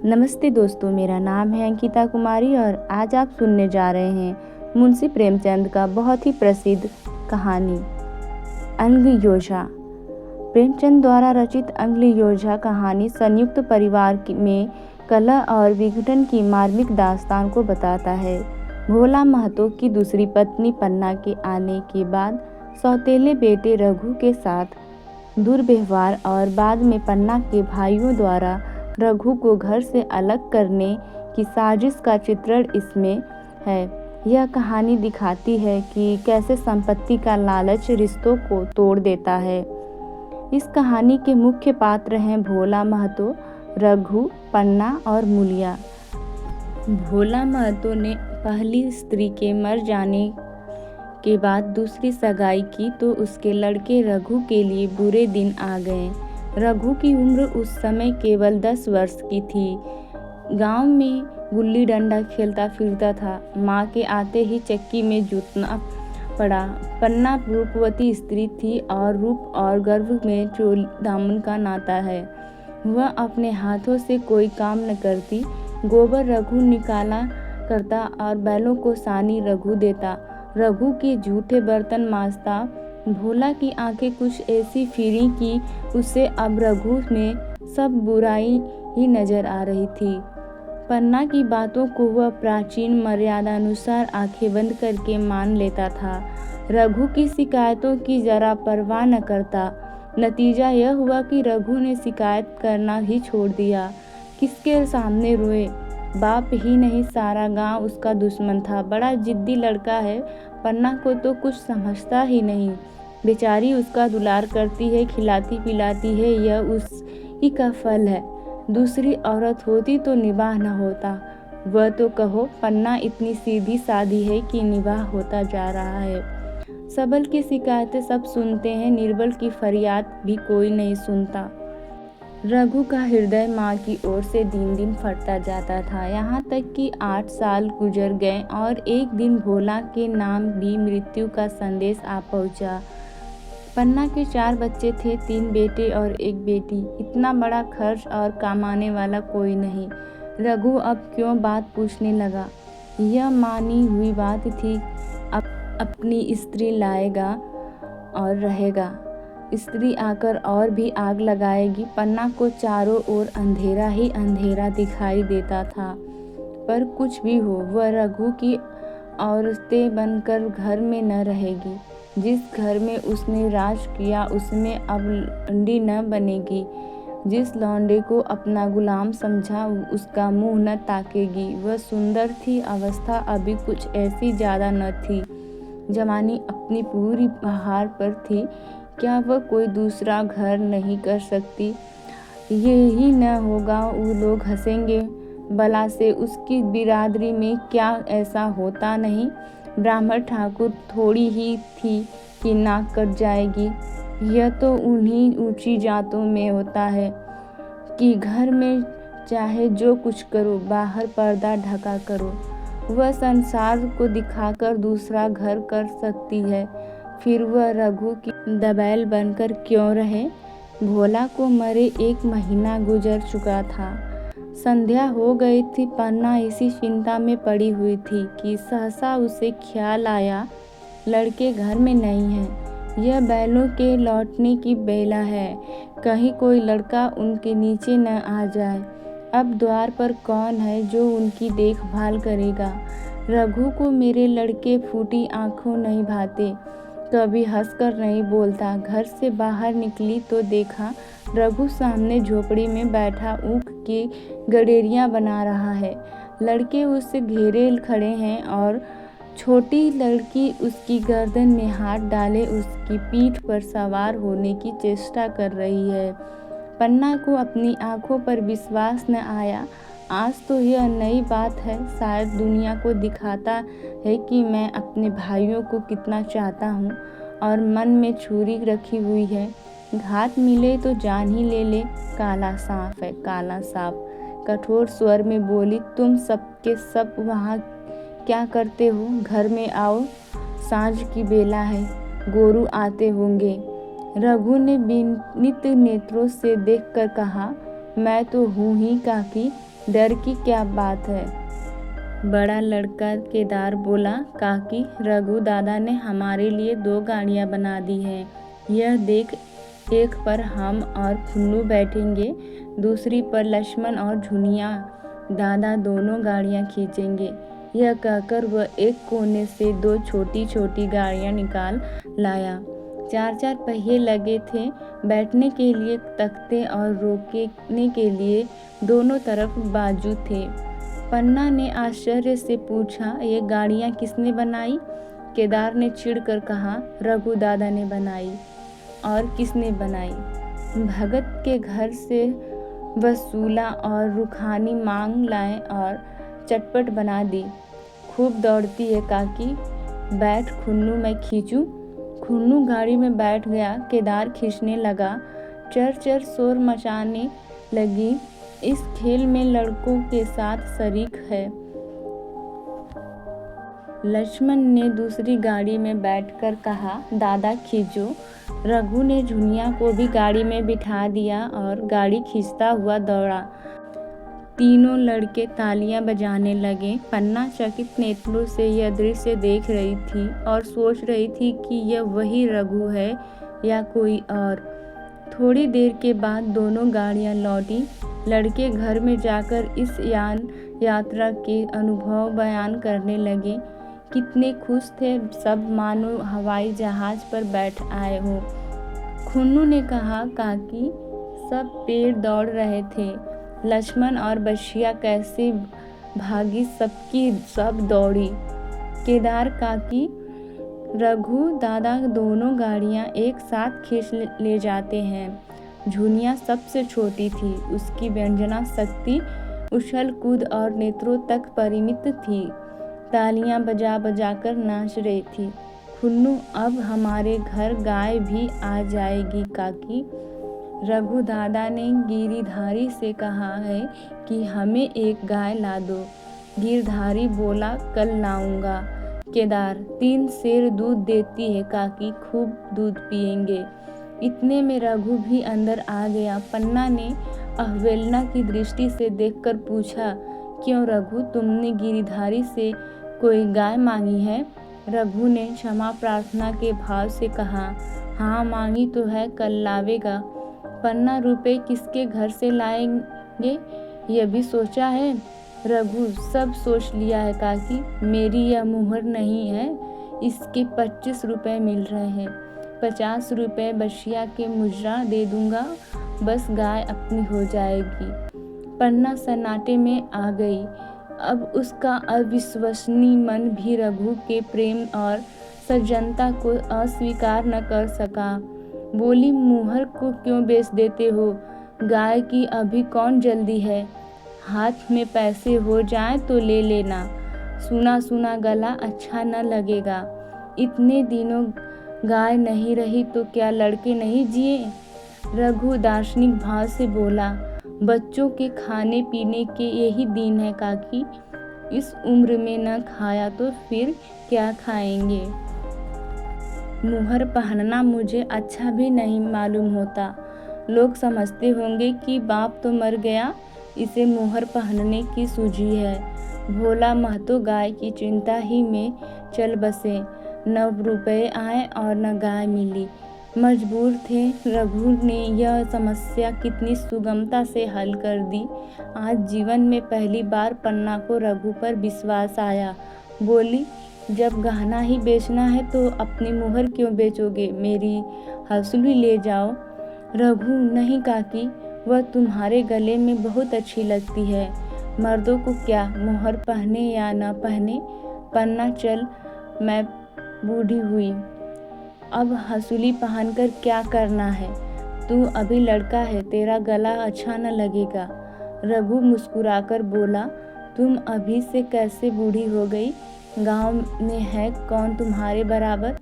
नमस्ते दोस्तों, मेरा नाम है अंकिता कुमारी और आज आप सुनने जा रहे हैं मुंशी प्रेमचंद का बहुत ही प्रसिद्ध कहानी अंगयोजा। प्रेमचंद द्वारा रचित अंगयोजा कहानी संयुक्त परिवार में कलह और विघटन की मार्मिक दास्तान को बताता है। भोला महतो की दूसरी पत्नी पन्ना के आने के बाद सौतेले बेटे रघु के साथ दुर्व्यवहार और बाद में पन्ना के भाइयों द्वारा रघु को घर से अलग करने की साजिश का चित्रण इसमें है। यह कहानी दिखाती है कि कैसे संपत्ति का लालच रिश्तों को तोड़ देता है। इस कहानी के मुख्य पात्र हैं भोला महतो, रघु, पन्ना और मूलिया। भोला महतो ने पहली स्त्री के मर जाने के बाद दूसरी सगाई की तो उसके लड़के रघु के लिए बुरे दिन आ गए। रघु की उम्र उस समय केवल 10 वर्ष की थी। गांव में गुल्ली डंडा खेलता फिरता था। माँ के आते ही चक्की में जूतना पड़ा। पन्ना रूपवती स्त्री थी और रूप और गर्व में चोली दामन का नाता है। वह अपने हाथों से कोई काम न करती। गोबर रघु निकाला करता और बैलों को सानी रघु देता। रघु के जूठे बर्तन मांजता। भोला की आंखें कुछ ऐसी फिरी कि उसे अब रघु में सब बुराई ही नजर आ रही थी। पन्ना की बातों को वह प्राचीन मर्यादानुसार आंखें बंद करके मान लेता था। रघु की शिकायतों की जरा परवाह न करता। नतीजा यह हुआ कि रघु ने शिकायत करना ही छोड़ दिया। किसके सामने रोए? बाप ही नहीं, सारा गांव उसका दुश्मन था। बड़ा जिद्दी लड़का है। पन्ना को तो कुछ समझता ही नहीं। बेचारी उसका दुलार करती है, खिलाती पिलाती है। यह उसी का फल है। दूसरी औरत होती तो निबाह न होता। वह तो कहो, पन्ना इतनी सीधी सादी है कि निबाह होता जा रहा है। सबल की शिकायतें सब सुनते हैं, निर्बल की फरियाद भी कोई नहीं सुनता। रघु का हृदय माँ की ओर से दिन दिन फटता जाता था। यहाँ तक कि 8 साल गुजर गए और एक दिन भोला के नाम भी मृत्यु का संदेश आ पहुँचा। पन्ना के 4 बच्चे थे, 3 बेटे और 1 बेटी। इतना बड़ा खर्च और कमाने वाला कोई नहीं। रघु अब क्यों बात पूछने लगा? यह मानी हुई बात थी। अपनी स्त्री लाएगा और रहेगा। स्त्री आकर और भी आग लगाएगी। पन्ना को चारों ओर अंधेरा ही अंधेरा दिखाई देता था। पर कुछ भी हो, वह रघु की औरतें बनकर घर में न रहेगी। जिस घर में उसने राज किया उसमें अब लौंडी न बनेगी। जिस लौंडे को अपना गुलाम समझा उसका मुंह न ताकेगी। वह सुंदर थी, अवस्था अभी कुछ ऐसी ज़्यादा न थी। जवानी अपनी पूरी बहार पर थी। क्या वह कोई दूसरा घर नहीं कर सकती? यही न होगा, वो लोग हंसेंगे भला से। उसकी बिरादरी में क्या ऐसा होता नहीं? ब्राह्मण ठाकुर थोड़ी ही थी कि नाक कट जाएगी। यह तो उन्हीं ऊंची जातों में होता है कि घर में चाहे जो कुछ करो, बाहर पर्दा ढका करो। वह संसार को दिखाकर दूसरा घर कर सकती है। फिर वह रघु की दबैल बनकर क्यों रहे? भोला को मरे 1 महीना गुजर चुका था। संध्या हो गई थी। पन्ना इसी चिंता में पड़ी हुई थी कि सहसा उसे ख्याल आया, लड़के घर में नहीं हैं। यह बैलों के लौटने की बेला है। कहीं कोई लड़का उनके नीचे न आ जाए। अब द्वार पर कौन है जो उनकी देखभाल करेगा? रघु को मेरे लड़के फूटी आंखों नहीं भाते। कभी हंसकर नहीं बोलता। घर से बाहर निकली तो देखा रघु सामने झोपड़ी में बैठा ऊख की गडेरियां बना रहा है। लड़के उससे घेरे खड़े हैं और छोटी लड़की उसकी गर्दन में हाथ डाले उसकी पीठ पर सवार होने की चेष्टा कर रही है। पन्ना को अपनी आंखों पर विश्वास न आया। आज तो यह नई बात है। शायद दुनिया को दिखाता है कि मैं अपने भाइयों को कितना चाहता हूँ और मन में छुरी रखी हुई है। घात मिले तो जान ही ले ले। काला सांप है, काला सांप। कठोर स्वर में बोली, तुम सबके सब वहाँ क्या करते हो? घर में आओ, सांझ की बेला है, गोरू आते होंगे। रघु ने विनीत नेत्रों से देखकर कहा, मैं तो हूँ ही काकी, डर की क्या बात है? बड़ा लड़का केदार बोला, काकी, रघु दादा ने हमारे लिए 2 गाड़ियाँ बना दी हैं। यह देख, एक पर हम और खुन्नू बैठेंगे, दूसरी पर लक्ष्मण और झुनिया दादा दोनों गाड़ियाँ खींचेंगे। यह कहकर वह एक कोने से 2 छोटी छोटी गाड़ियाँ निकाल लाया। 4 पहिए लगे थे, बैठने के लिए तख्ते और रोकने के लिए दोनों तरफ बाजू थे। पन्ना ने आश्चर्य से पूछा, ये गाड़ियाँ किसने बनाई? केदार ने चिढ़कर कहा, रघु दादा ने बनाई। और किसने बनाई? भगत के घर से वसूला और रुखानी मांग लाए और चटपट बना दी। खूब दौड़ती है काकी, बैठ खुन्नू, मैं खींचूं। खुन्नू गाड़ी में बैठ गया। केदार खींचने लगा। चर चर शोर मचाने लगी। इस खेल में लड़कों के साथ शरीक है। लक्ष्मण ने दूसरी गाड़ी में बैठकर कहा, दादा खींचो। रघु ने झुनिया को भी गाड़ी में बिठा दिया और गाड़ी खींचता हुआ दौड़ा। तीनों लड़के तालियां बजाने लगे। पन्ना चकित नेत्रों से यह दृश्य देख रही थी और सोच रही थी कि यह वही रघु है या कोई और। थोड़ी देर के बाद दोनों गाड़ियां लौटी। लड़के घर में जाकर इस यात्रा के अनुभव बयान करने लगे। कितने खुश थे सब, मानो हवाई जहाज पर बैठ आए हो। खुन्नू ने कहा, काकी, सब पेड़ दौड़ रहे थे। लक्ष्मण और बशिया कैसे भागी, सबकी सब दौड़ी। केदार, काकी, रघु दादा दोनों गाड़ियां एक साथ खींच ले जाते हैं। झुनिया सबसे छोटी थी। उसकी व्यंजना शक्ति उछल कूद और नेत्रों तक परिमित थी। तालियां बजा बजाकर नाच रही थी। खुन्नू, अब हमारे घर गाय भी आ जाएगी काकी। रघु दादा ने गिरधारी से कहा है कि हमें एक गाय ला दो। गिरधारी बोला, कल लाऊंगा। केदार, 3 सेर दूध देती है काकी, खूब दूध पिएंगे। इतने में रघु भी अंदर आ गया। पन्ना ने अवहेलना की दृष्टि से देखकर पूछा, क्यों रघु, तुमने गिरधारी से कोई गाय मांगी है? रघु ने क्षमा प्रार्थना के भाव से कहा, हाँ मांगी तो है, कल लावेगा। पन्ना, रुपए किसके घर से लाएंगे यह भी सोचा है? रघु, सब सोच लिया है काकी। मेरी यह मुहर नहीं है, इसके 25 रुपए मिल रहे हैं। 50 रुपए बशिया के मुजरा दे दूंगा, बस गाय अपनी हो जाएगी। पन्ना सन्नाटे में आ गई। अब उसका अविश्वसनीय मन भी रघु के प्रेम और सज्जनता को अस्वीकार न कर सका। बोली, मुहर को क्यों बेच देते हो? गाय की अभी कौन जल्दी है? हाथ में पैसे हो जाएं तो ले लेना। सुना सुना गला अच्छा न लगेगा। इतने दिनों गाय नहीं रही तो क्या लड़के नहीं जिए? रघु दार्शनिक भाव से बोला, बच्चों के खाने पीने के यही दिन है काकी। इस उम्र में न खाया तो फिर क्या खाएंगे? मुहर पहनना मुझे अच्छा भी नहीं मालूम होता। लोग समझते होंगे कि बाप तो मर गया, इसे मुहर पहनने की सूझी है। भोला महतो गाय की चिंता ही में चल बसे। न रुपए आए और न गाय मिली। मजबूर थे। रघु ने यह समस्या कितनी सुगमता से हल कर दी। आज जीवन में पहली बार पन्ना को रघु पर विश्वास आया। बोली, जब गहना ही बेचना है तो अपनी मुहर क्यों बेचोगे? मेरी हंसुली ले जाओ। रघु, नहीं काकी, वह तुम्हारे गले में बहुत अच्छी लगती है। मर्दों को क्या, मुहर पहने या न पहने। पन्ना, चल, मैं बूढ़ी हुई, अब हंसुली पहनकर क्या करना है? तू अभी लड़का है, तेरा गला अच्छा न लगेगा। रघु मुस्कुराकर बोला, तुम अभी से कैसे बूढ़ी हो गई? गांव में है कौन तुम्हारे बराबर?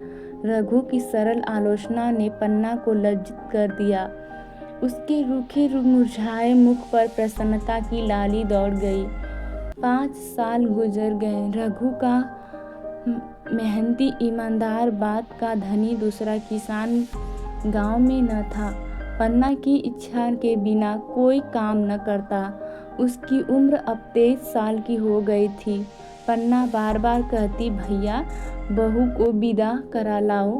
रघु की सरल आलोचना ने पन्ना को लज्जित कर दिया। उसके रूखे मुरझाए मुख पर प्रसन्नता की लाली दौड़ गई। 5 साल गुजर गए। रघु का मेहनती ईमानदार बात का धनी दूसरा किसान गांव में न था। पन्ना की इच्छा के बिना कोई काम न करता। उसकी उम्र अब 23 साल की हो गई थी। पन्ना बार बार कहती, भैया बहू को विदा करा लाओ,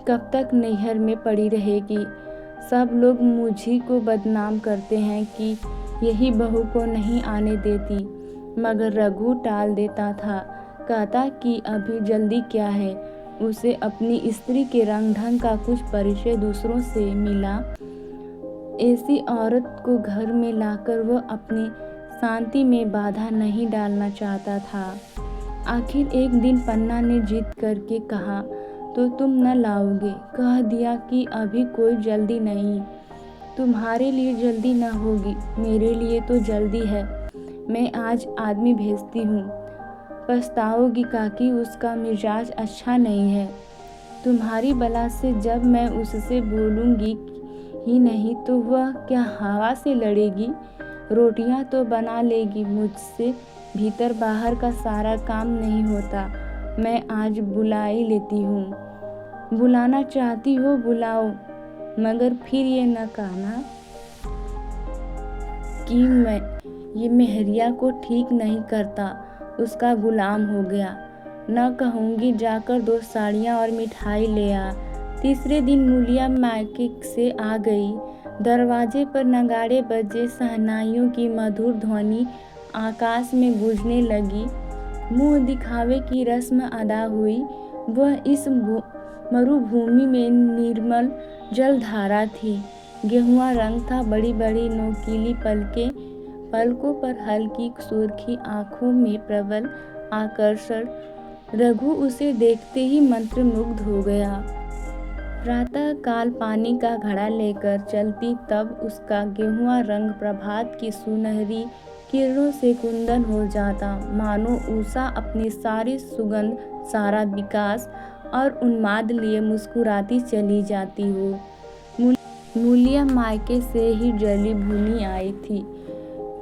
कब तक नैहर में पड़ी रहेगी। सब लोग मुझी को बदनाम करते हैं कि यही बहू को नहीं आने देती, मगर रघु टाल देता था। कहता कि अभी जल्दी क्या है, उसे अपनी स्त्री के रंग ढंग का कुछ परिचय दूसरों से मिला। ऐसी औरत को घर में लाकर वह अपनी शांति में बाधा नहीं डालना चाहता था। आखिर एक दिन पन्ना ने जिद करके कहा, तो तुम न लाओगे। कह दिया कि अभी कोई जल्दी नहीं। तुम्हारे लिए जल्दी न होगी, मेरे लिए तो जल्दी है। मैं आज आदमी भेजती हूँ। पछताओगी काकी, उसका मिजाज अच्छा नहीं है। तुम्हारी बला से जब मैं उससे बोलूँगी ही नहीं तो वह क्या हवा से लड़ेगी। रोटियां तो बना लेगी, मुझसे भीतर बाहर का सारा काम नहीं होता। मैं आज बुला ही लेती हूँ। बुलाना चाहती हो बुलाओ, मगर फिर ये न कहना कि मैं ये मेहरिया को ठीक नहीं करता, उसका गुलाम हो गया। न कहूँगी जाकर 2 साड़ियाँ और मिठाई ले आ। तीसरे दिन मूलिया मायके से आ गई। दरवाजे पर नगाड़े बजे, शहनाइयों की मधुर ध्वनि आकाश में गूंजने लगी। मुंह दिखावे की रस्म अदा हुई। वह इस मरुभूमि में निर्मल जलधारा थी। गेहुआ रंग था, बड़ी बड़ी नोकीली पलकों पर हल्की सुर्खी, आंखों में प्रबल आकर्षण। रघु उसे देखते ही मंत्रमुग्ध हो गया। प्रातः काल पानी का घड़ा लेकर चलती, तब उसका गेहुआ रंग प्रभात की सुनहरी किरणों से कुंदन हो जाता, मानो उषा अपनी सारी सुगंध, सारा विकास और उन्माद लिए मुस्कुराती चली जाती हो। मूलिया मायके से ही जली भुनी आई थी।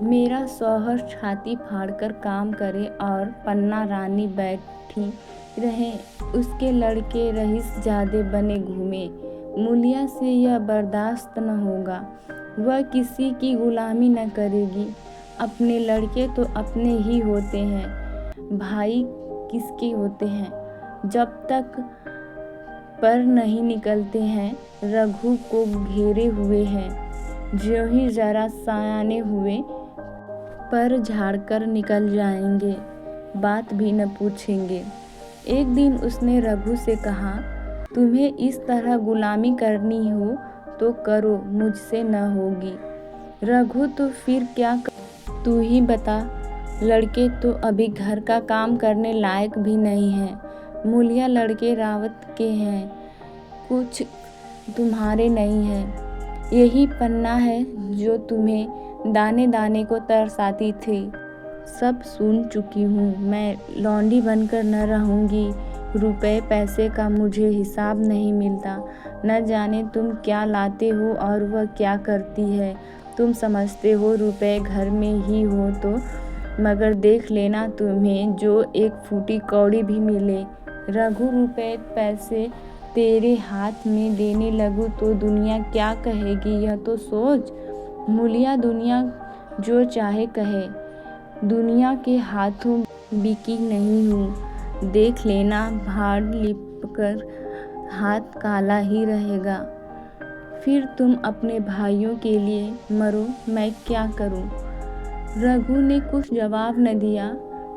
मेरा शौहर छाती फाड़कर काम करे और पन्ना रानी बैठी रहे, उसके लड़के रईसजादे बने घूमे। मूलिया से यह बर्दाश्त न होगा। वह किसी की गुलामी न करेगी। अपने लड़के तो अपने ही होते हैं, भाई किसके होते हैं। जब तक पर नहीं निकलते हैं, रघु को घेरे हुए हैं। जो ही जरा सयाने हुए, पर झाड़कर निकल जाएंगे, बात भी न पूछेंगे। एक दिन उसने रघु से कहा, तुम्हें इस तरह गुलामी करनी हो तो करो, मुझसे न होगी। रघु, तो फिर क्या तू ही बता। लड़के तो अभी घर का काम करने लायक भी नहीं हैं। मूलिया लड़के रावत के हैं, कुछ तुम्हारे नहीं हैं। यही पन्ना है जो तुम्हें दाने दाने को तरसाती थी। सब सुन चुकी हूँ। मैं लौंडी बनकर न रहूँगी। रुपए पैसे का मुझे हिसाब नहीं मिलता। न जाने तुम क्या लाते हो और वह क्या करती है। तुम समझते हो रुपए घर में ही हो तो, मगर देख लेना तुम्हें जो एक फूटी कौड़ी भी मिले। रघु, रुपए पैसे तेरे हाथ में देने लगूं तो दुनिया क्या कहेगी, यह तो सोच। मूलिया, दुनिया जो चाहे कहे, दुनिया के हाथों बिकी नहीं हूँ। देख लेना, भाड़ लिपकर हाथ काला ही रहेगा। फिर तुम अपने भाइयों के लिए मरो, मैं क्या करूँ। रघु ने कुछ जवाब न दिया।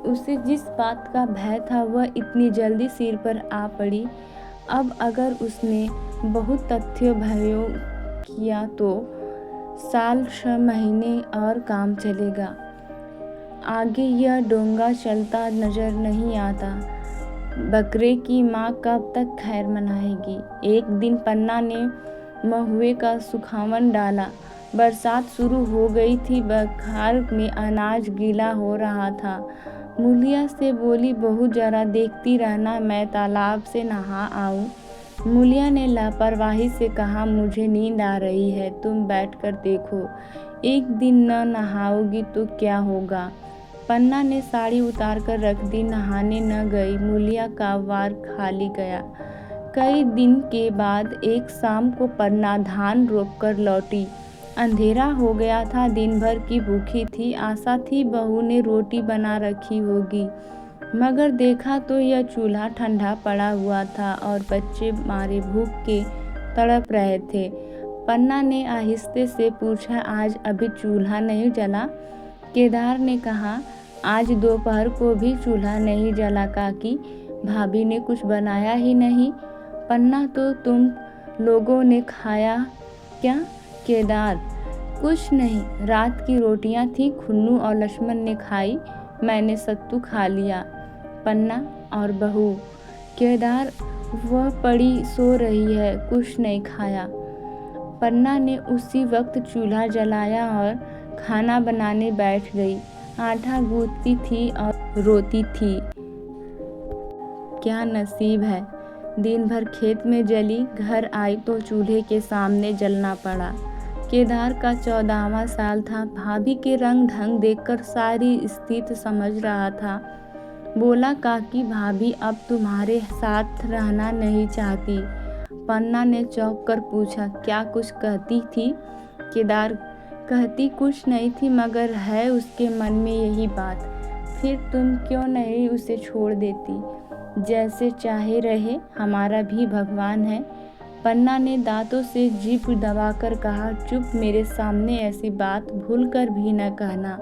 उसे जिस बात का भय था वह इतनी जल्दी सिर पर आ पड़ी। अब अगर उसने बहुत तथ्य भयों किया तो साल 6 महीने और काम चलेगा। आगे यह डोंगा चलता नजर नहीं आता। बकरे की माँ कब तक खैर मनाएगी। एक दिन पन्ना ने महुए का सुखावन डाला। बरसात शुरू हो गई थी। बखार में अनाज गीला हो रहा था। मूलिया से बोली, बहू जरा देखती रहना, मैं तालाब से नहा आऊं। मूलिया ने लापरवाही से कहा, मुझे नींद आ रही है, तुम बैठकर देखो। एक दिन न नहाओगी तो क्या होगा। पन्ना ने साड़ी उतार कर रख दी, नहाने न गई। मूलिया का वार खाली गया। कई दिन के बाद एक शाम को पन्ना धान रोपकर लौटी। अंधेरा हो गया था, दिन भर की भूखी थी। आशा थी बहू ने रोटी बना रखी होगी, मगर देखा तो यह चूल्हा ठंडा पड़ा हुआ था और बच्चे मारे भूख के तड़प रहे थे। पन्ना ने आहिस्ते से पूछा, आज अभी चूल्हा नहीं जला? केदार ने कहा, आज दोपहर को भी चूल्हा नहीं जला काकी, भाभी ने कुछ बनाया ही नहीं। पन्ना, तो तुम लोगों ने खाया क्या? केदार, कुछ नहीं, रात की रोटियां थी, खुन्नू और लक्ष्मण ने खाई, मैंने सत्तू खा लिया। पन्ना, और बहू? केदार, वह पड़ी सो रही है, कुछ नहीं खाया। पन्ना ने उसी वक्त चूल्हा जलाया और खाना बनाने बैठ गई। आटा गूंथती थी और रोती थी। क्या नसीब है, दिन भर खेत में जली, घर आई तो चूल्हे के सामने जलना पड़ा। केदार का 14वां साल था। भाभी के रंग ढंग देखकर सारी स्थिति समझ रहा था। बोला, काकी, भाभी अब तुम्हारे साथ रहना नहीं चाहती। पन्ना ने चौंक कर पूछा, क्या कुछ कहती थी? केदार, कहती कुछ नहीं थी, मगर है उसके मन में यही बात। फिर तुम क्यों नहीं उसे छोड़ देती? जैसे चाहे रहे, हमारा भी भगवान है। पन्ना ने दांतों से जीभ दबाकर कहा, चुप, मेरे सामने ऐसी बात भूल कर भी न कहना।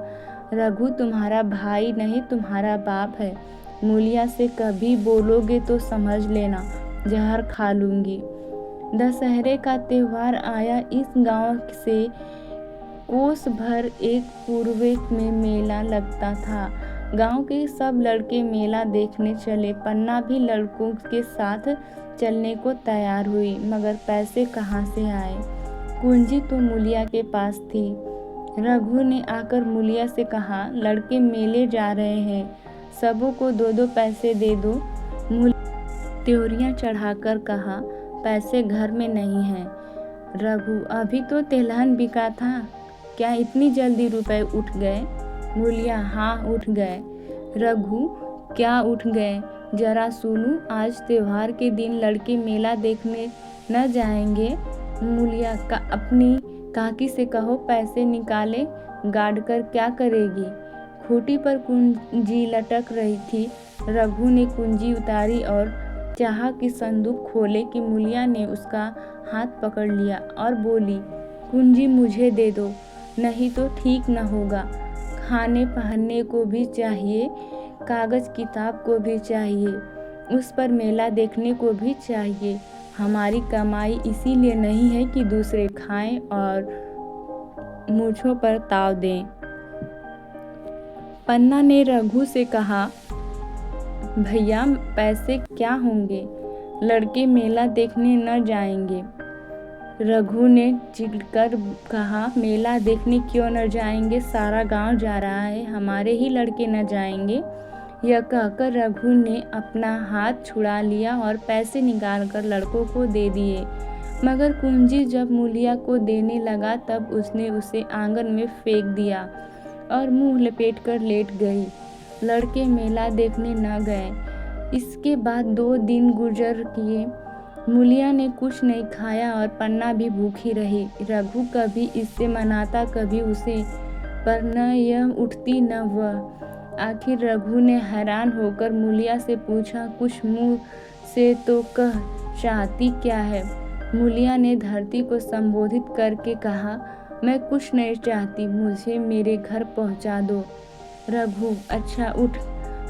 रघु तुम्हारा भाई नहीं, तुम्हारा बाप है। मूलिया से कभी बोलोगे तो समझ लेना, जहर खा लूंगी। दशहरे का त्योहार आया। इस गांव से कोस भर एक पूर्वे में मेला लगता था। गांव के सब लड़के मेला देखने चले। पन्ना भी लड़कों के साथ चलने को तैयार हुई, मगर पैसे कहाँ से आए? कुंजी तो मूलिया के पास थी। रघु ने आकर मूलिया से कहा, लड़के मेले जा रहे हैं, सबों को 2-2 पैसे दे दो। मूलिया त्योरियां चढ़ाकर कहा, पैसे घर में नहीं हैं। रघु, अभी तो तिलहन बिका था, क्या इतनी जल्दी रुपए उठ गए? मूलिया, हाँ उठ गए। रघु, क्या उठ गए? जरा सुनूं, आज त्योहार के दिन लड़के मेला देखने न जाएंगे? मूलिया, अपनी काकी से कहो पैसे निकाले, गाड़ कर क्या करेगी? खूंटी पर कुंजी लटक रही थी। रघु ने कुंजी उतारी और चाहा कि संदूक खोले कि मूलिया ने उसका हाथ पकड़ लिया और बोली, कुंजी मुझे दे दो, नहीं तो ठीक न होगा। खाने पहनने को भी चाहिए, कागज किताब को भी चाहिए, उस पर मेला देखने को भी चाहिए। हमारी कमाई इसीलिए नहीं है कि दूसरे खाएं और मूंछों पर ताव दें। पन्ना ने रघु से कहा, भैया पैसे क्या होंगे, लड़के मेला देखने न जाएंगे। रघु ने चिढ़कर कहा, मेला देखने क्यों न जाएंगे, सारा गांव जा रहा है, हमारे ही लड़के न जाएंगे? यह कहकर रघु ने अपना हाथ छुड़ा लिया और पैसे निकालकर लड़कों को दे दिए। मगर कुंजी जब मूलिया को देने लगा तब उसने उसे आंगन में फेंक दिया और मुंह लपेट कर लेट गई। लड़के मेला देखने न गए। इसके बाद 2 दिन गुजर किए। मूलिया ने कुछ नहीं खाया और पन्ना भी भूखी रही। रघु कभी इससे मनाता, कभी उसे, पर न यह उठती न वह। आखिर रघु ने हैरान होकर मूलिया से पूछा, कुछ मुंह से तो कह, चाहती क्या है? मूलिया ने धरती को संबोधित करके कहा, मैं कुछ नहीं चाहती, मुझे मेरे घर पहुंचा दो। रघु, अच्छा उठ,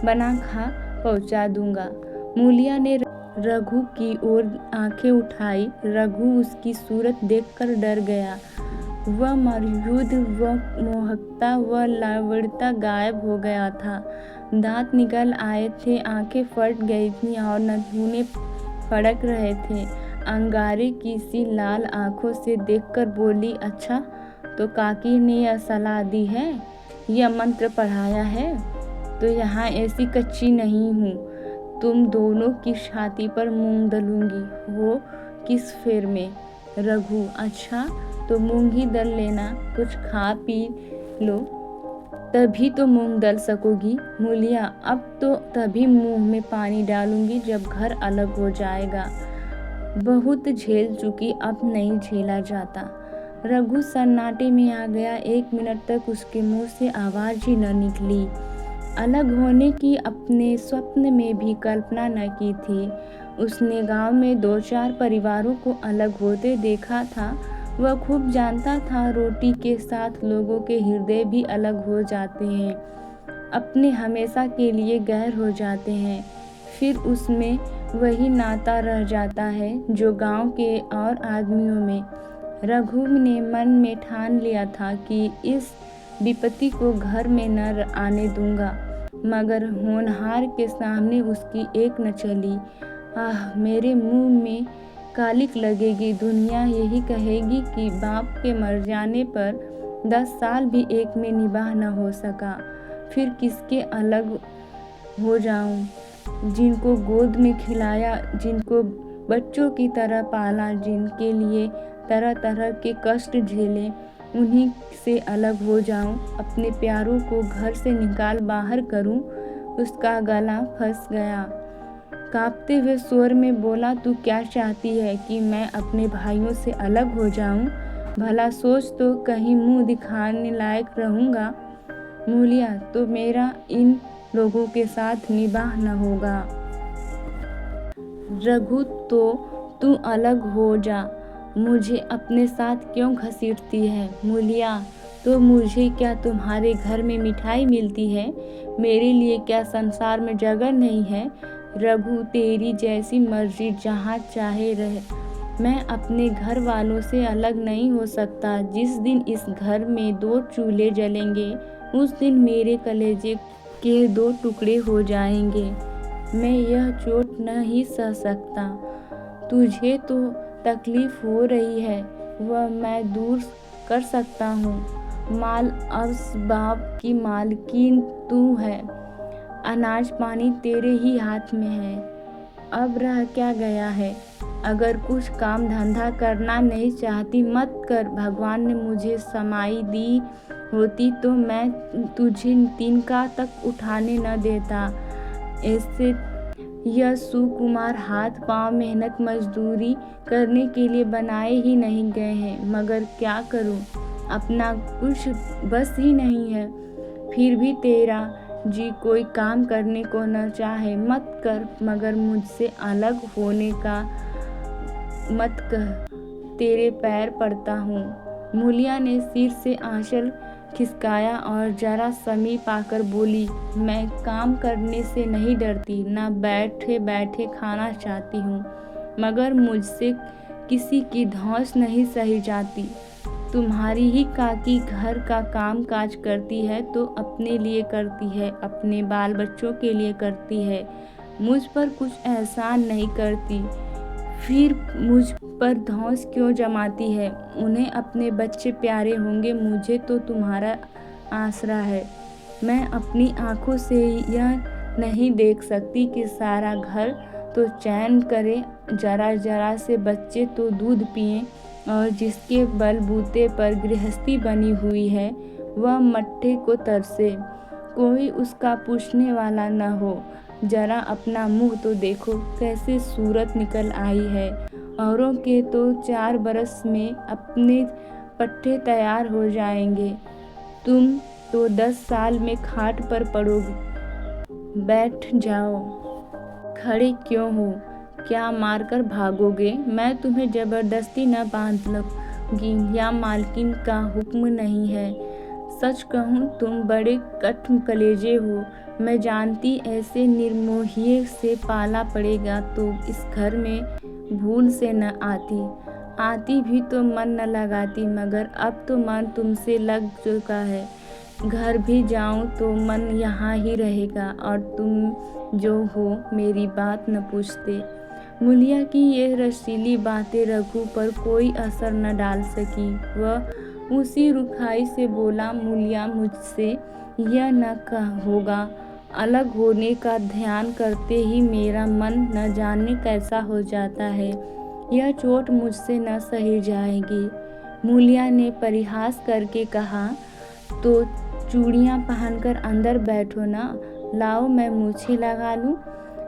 बना खा, पहुंचा दूंगा। मूलिया ने रघु की ओर आंखें उठाई। रघु उसकी सूरत देखकर डर गया। वह मर्यूद, वह मोहकता, वह लावण्यता गायब हो गया था। दांत निकल आए थे, आंखें फट गई थीं और नथुने फड़क रहे थे। अंगारे की सी लाल आंखों से देखकर बोली, अच्छा तो काकी ने यह सलाह दी है, यह मंत्र पढ़ाया है? तो यहाँ ऐसी कच्ची नहीं हूँ, तुम दोनों की छाती पर मूंग दलूंगी। वो किस फेर में? रघु, अच्छा तो मूंग ही दल लेना, कुछ खा पी लो, तभी तो मूंग दल सकोगी। मूलिया, अब तो तभी मुंह में पानी डालूंगी जब घर अलग हो जाएगा। बहुत झेल चुकी, अब नहीं झेला जाता। रघु सन्नाटे में आ गया। 1 मिनट तक उसके मुंह से आवाज ही न निकली। अलग होने की अपने स्वप्न में भी कल्पना न की थी। उसने गांव में 2-4 परिवारों को अलग होते देखा था। वह खूब जानता था रोटी के साथ लोगों के हृदय भी अलग हो जाते हैं, अपने हमेशा के लिए गैर हो जाते हैं। फिर उसमें वही नाता रह जाता है जो गांव के और आदमियों में। रघु ने मन में ठान लिया था कि इस विपत्ति को घर में न आने दूंगा, मगर होनहार के सामने उसकी एक न चली। आह, मेरे मुंह में कालिक लगेगी। दुनिया यही कहेगी कि बाप के मर जाने पर 10 साल भी एक में निभाह न हो सका। फिर किसके अलग हो जाऊं? जिनको गोद में खिलाया, जिनको बच्चों की तरह पाला, जिनके लिए तरह तरह के कष्ट झेले, उन्हीं से अलग हो जाऊं? अपने प्यारों को घर से निकाल बाहर करूं? उसका गला फंस गया। कांपते हुए स्वर में बोला, तू क्या चाहती है कि मैं अपने भाइयों से अलग हो जाऊं? भला सोच तो, कहीं मुंह दिखाने लायक रहूंगा? मूलिया, तो मेरा इन लोगों के साथ निभाह न होगा। रघु, तो तू अलग हो जा। मुझे अपने साथ क्यों घसीटती है? मूलिया, तो मुझे क्या तुम्हारे घर में मिठाई मिलती है? मेरे लिए क्या संसार में जगह नहीं है? रघु, तेरी जैसी मर्जी, जहाँ चाहे रह। मैं अपने घर वालों से अलग नहीं हो सकता। जिस दिन इस घर में 2 चूल्हे जलेंगे, उस दिन मेरे कलेजे के 2 टुकड़े हो जाएंगे। मैं यह चोट नहीं सह सकता। तुझे तो तकलीफ हो रही है, वह मैं दूर कर सकता हूँ। माल असबाब की मालकिन तू है, अनाज पानी तेरे ही हाथ में है। अब रह क्या गया है? अगर कुछ काम धंधा करना नहीं चाहती, मत कर। भगवान ने मुझे समाई दी होती तो मैं तुझे तिनका तक उठाने न देता। ऐसे यह सुकुमार हाथ पांव मेहनत मजदूरी करने के लिए बनाए ही नहीं गए हैं, मगर क्या करूं, अपना कुछ बस ही नहीं है। फिर भी तेरा जी कोई काम करने को न चाहे, मत कर, मगर मुझसे अलग होने का मत कह। तेरे पैर पड़ता हूँ। मूलिया ने सिर से आंचल खिसकाया और जरा समीप आकर बोली, मैं काम करने से नहीं डरती, ना बैठे बैठे खाना चाहती हूँ, मगर मुझसे किसी की धौंस नहीं सही जाती। तुम्हारी ही काकी घर का काम काज करती है तो अपने लिए करती है, अपने बाल बच्चों के लिए करती है, मुझ पर कुछ एहसान नहीं करती। फिर मुझ पर धौंस क्यों जमाती है? उन्हें अपने बच्चे प्यारे होंगे, मुझे तो तुम्हारा आसरा है। मैं अपनी आंखों से यह नहीं देख सकती कि सारा घर तो चैन करे, जरा जरा से बच्चे तो दूध पिएं, और जिसके बलबूते पर गृहस्थी बनी हुई है वह मट्ठे को तरसे, कोई उसका पूछने वाला न हो। जरा अपना मुंह तो देखो, कैसे सूरत निकल आई है। औरों के तो 4 बरस में अपने पट्टे तैयार हो जाएंगे, तुम तो 10 साल में खाट पर पड़ोगे। बैठ जाओ। खड़े क्यों हो? क्या मारकर भागोगे? मैं तुम्हें जबरदस्ती न बांध लूंगी, या मालकिन का हुक्म नहीं है। सच कहूँ तुम बड़े कठ कलेजे हो। मैं जानती ऐसे निर्मोहिए से पाला पड़ेगा तो इस घर में भूल से न आती भी तो मन न लगाती, मगर अब तो मन तुमसे लग चुका है। घर भी जाऊं तो मन यहाँ ही रहेगा, और तुम जो हो मेरी बात न पूछते। मूलिया की ये रसीली बातें रघु पर कोई असर न डाल सकी। वह उसी रुखाई से बोला, मूलिया, मुझसे यह न होगा। अलग होने का ध्यान करते ही मेरा मन न जाने कैसा हो जाता है। यह चोट मुझसे न सही जाएगी। मूलिया ने परिहास करके कहा, तो चूड़ियाँ पहनकर अंदर बैठो ना, लाओ मैं मूछें लगा लूँ।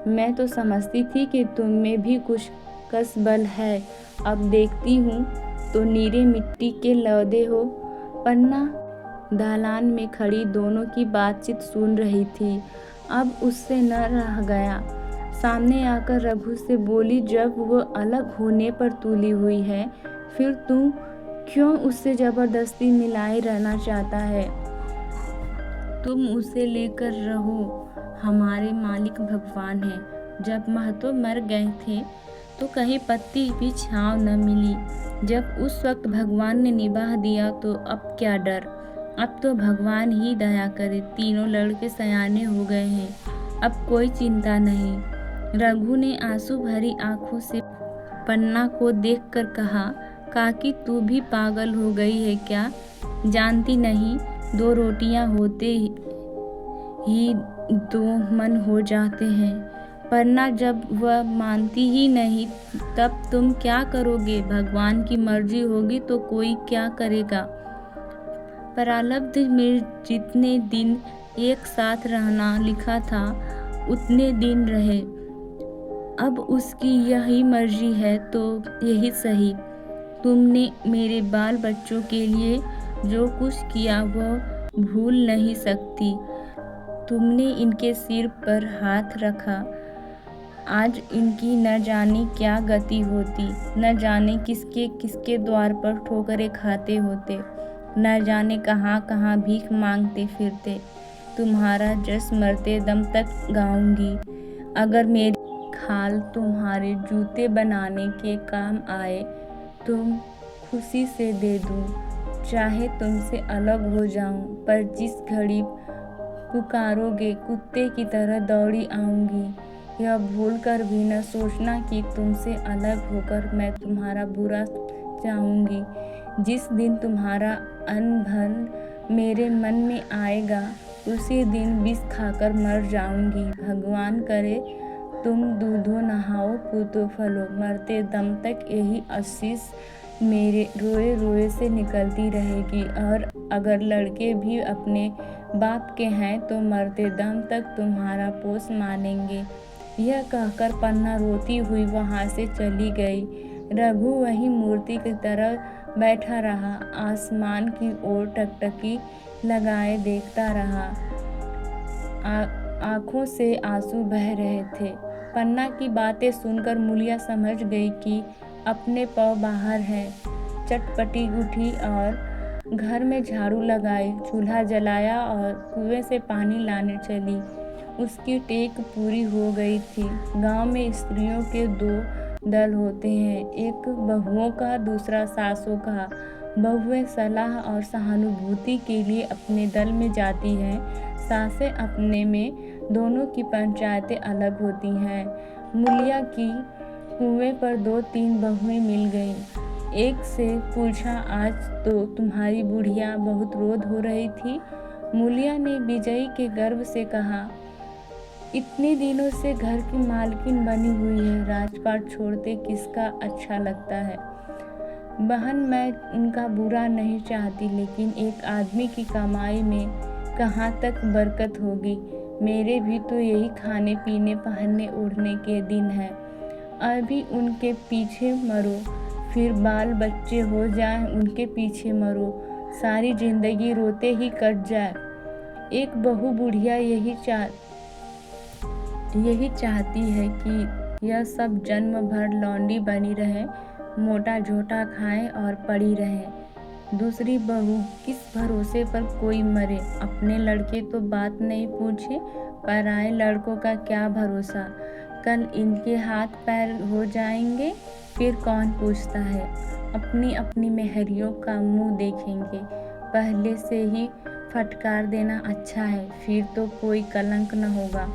मैं तो समझती थी कि तुम में भी कुछ कसबल है, अब देखती हूँ तो नीरे मिट्टी के लौदे हो। पन्ना दालान में खड़ी दोनों की बातचीत सुन रही थी। अब उससे न रह गया। सामने आकर रघु से बोली, जब वो अलग होने पर तुली हुई है, फिर तू क्यों उससे जबरदस्ती मिलाए रहना चाहता है? तुम उसे लेकर रहो, हमारे मालिक भगवान हैं। जब महतो मर गए थे तो कहीं पत्ती भी छाँव न मिली। जब उस वक्त भगवान ने निभाह दिया तो अब क्या डर। अब तो भगवान ही दया करे। तीनों लड़के सयाने हो गए हैं, अब कोई चिंता नहीं। रघु ने आंसू भरी आंखों से पन्ना को देखकर कहा, काकी तू भी पागल हो गई है क्या? जानती नहीं, 2 रोटियां होते ही 2 मन हो जाते हैं। पन्ना जब वह मानती ही नहीं तब तुम क्या करोगे? भगवान की मर्जी होगी तो कोई क्या करेगा। प्रारब्ध में जितने दिन एक साथ रहना लिखा था उतने दिन रहे। अब उसकी यही मर्जी है तो यही सही। तुमने मेरे बाल बच्चों के लिए जो कुछ किया वो भूल नहीं सकती। तुमने इनके सिर पर हाथ रखा, आज इनकी न जाने क्या गति होती। न जाने किसके किसके द्वार पर ठोकरें खाते होते, न जाने कहाँ कहाँ भीख मांगते फिरते। तुम्हारा जस मरते दम तक गाऊंगी। अगर मेरी खाल तुम्हारे जूते बनाने के काम आए तो खुशी से दे दूं। चाहे तुमसे अलग हो जाऊं, पर जिस घड़ी पुकारोगे कुत्ते की तरह दौड़ी आऊंगी। यह भूल कर भी न सोचना कि तुमसे अलग होकर मैं तुम्हारा बुरा चाहूँगी। जिस दिन तुम्हारा अनबन मेरे मन में आएगा उसी दिन विष खाकर मर जाऊंगी। भगवान करे तुम दूधो नहाओ पूतो फलो, मरते दम तक यही आशीष मेरे रोए रोए से निकलती रहेगी। और अगर लड़के भी अपने बाप के हैं तो मरते दम तक तुम्हारा पोस मानेंगे। यह कहकर पन्ना रोती हुई वहाँ से चली गई। रघु वही मूर्ति की तरह बैठा रहा, आसमान की ओर टकटकी लगाए देखता रहा। आँखों से आंसू बह रहे थे। पन्ना की बातें सुनकर मूलिया समझ गई कि अपने पाँव बाहर हैं। चटपटी उठी और घर में झाड़ू लगाई, चूल्हा जलाया और कुएं से पानी लाने चली। उसकी टेक पूरी हो गई थी। गांव में स्त्रियों के 2 दल होते हैं, एक बहुओं का, दूसरा सासों का। बहुएं सलाह और सहानुभूति के लिए अपने दल में जाती हैं, सासें अपने में। दोनों की पंचायतें अलग होती हैं। मूलिया की कुएं पर 2-3 बहुएं मिल गईं। एक से पूछा, आज तो तुम्हारी बुढ़िया बहुत रोध हो रही थी। मूलिया ने विजयी के गर्व से कहा, इतने दिनों से घर की मालकिन बनी हुई है, राजपाट छोड़ते किसका अच्छा लगता है। बहन, मैं उनका बुरा नहीं चाहती, लेकिन एक आदमी की कमाई में कहाँ तक बरकत होगी। मेरे भी तो यही खाने पीने पहनने ओढ़ने के दिन हैं। अभी उनके पीछे मरो, फिर बाल बच्चे हो जाएं, उनके पीछे मरो, सारी जिंदगी रोते ही कट जाए। एक बहू बुढ़िया यही चाहती है कि यह सब जन्म भर लौंडी बनी रहे, मोटा झोटा खाए और पड़ी रहे। दूसरी बहू, किस भरोसे पर कोई मरे। अपने लड़के तो बात नहीं पूछे, पराए लड़कों का क्या भरोसा। कल इनके हाथ पैर हो जाएंगे, फिर कौन पूछता है। अपनी अपनी मेहरियों का मुंह देखेंगे। पहले से ही फटकार देना अच्छा है, फिर तो कोई कलंक न होगा।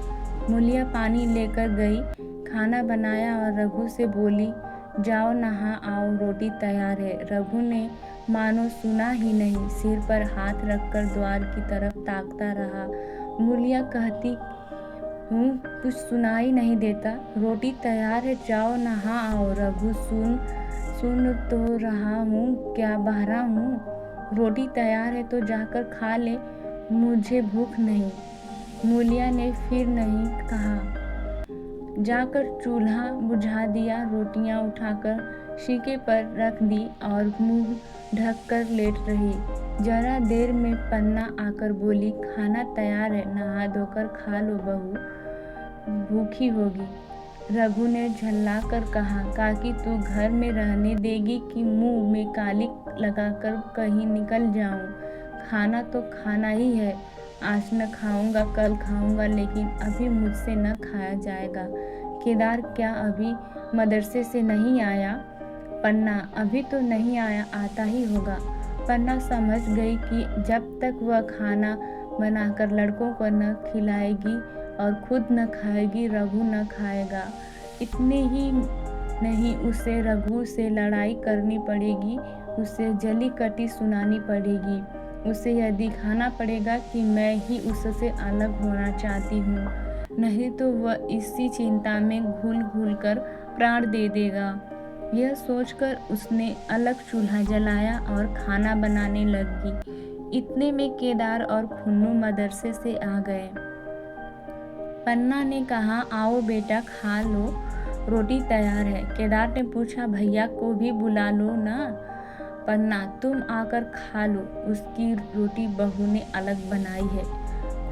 मूलिया पानी लेकर गई, खाना बनाया और रघु से बोली, जाओ नहा आओ, रोटी तैयार है। रघु ने मानो सुना ही नहीं, सिर पर हाथ रखकर द्वार की तरफ ताकता रहा। मूलिया कहती हूँ, कुछ सुनाई नहीं देता। रोटी तैयार है, जाओ नहा आओ। रघु सुन तो रहा हूँ, क्या बहरा हूँ। रोटी तैयार है तो जाकर खा ले, मुझे भूख नहीं। मूलिया ने फिर नहीं कहा। जाकर चूल्हा बुझा दिया, रोटियां उठाकर शीके पर रख दी और मुंह ढककर लेट रही। जरा देर में पन्ना आकर बोली, खाना तैयार है, नहा धोकर खा लो बहू, भूखी होगी। रघु ने झल्लाकर कहा, काकी तू घर में रहने देगी कि मुंह में काली लगाकर कहीं निकल जाऊं? खाना तो खाना ही है, आज न खाऊंगा कल खाऊंगा, लेकिन अभी मुझसे न खाया जाएगा। केदार क्या अभी मदरसे से नहीं आया? पन्ना, अभी तो नहीं आया, आता ही होगा। पन्ना समझ गई कि जब तक वह खाना बनाकर लड़कों को न खिलाएगी और खुद न खाएगी, रघु न खाएगा। इतने ही नहीं, उसे रघु से लड़ाई करनी पड़ेगी, उसे जली कटी सुनानी पड़ेगी। उसे यह दिखाना पड़ेगा कि मैं ही उससे अलग होना चाहती हूँ, नहीं तो वह इसी चिंता में घुल घुल कर प्राण दे देगा। यह सोचकर उसने अलग चूल्हा जलाया और खाना बनाने लगी। इतने में केदार और खुन्नू मदरसे से आ गए। पन्ना ने कहा, आओ बेटा खा लो, रोटी तैयार है। केदार ने पूछा, भैया को भी बुला लो ना। पन्ना, तुम आकर खा लो, उसकी रोटी बहू ने अलग बनाई है।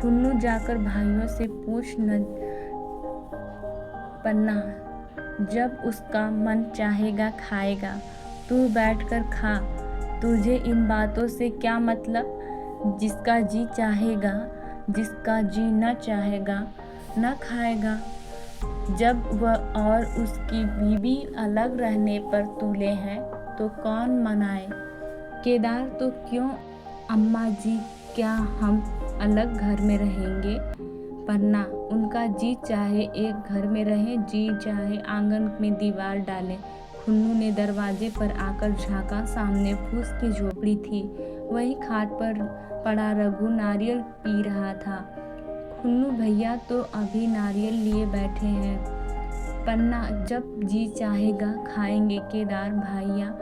खुन्नू जाकर भाइयों से पूछ न। पन्ना, जब उसका मन चाहेगा खाएगा, तू बैठकर खा, तुझे इन बातों से क्या मतलब? जिसका जी चाहेगा, जिसका जी न चाहेगा न खाएगा। जब वह और उसकी बीवी अलग रहने पर तुले हैं तो कौन मनाए? केदार तो क्यों अम्मा जी, क्या हम अलग घर में रहेंगे? पन्ना, उनका जी चाहे एक घर में रहे, जी चाहे आंगन में दीवार डालें। खुन्नू ने दरवाजे पर आकर झांका, सामने फूस की झोपड़ी थी। वहीं खाट पर पड़ा रघु नारियल पी रहा था। खुन्नू भैया तो अभी नारियल लिए बैठे हैं। पन्ना, जब जी चाहेगा खाएंगे। केदार भैया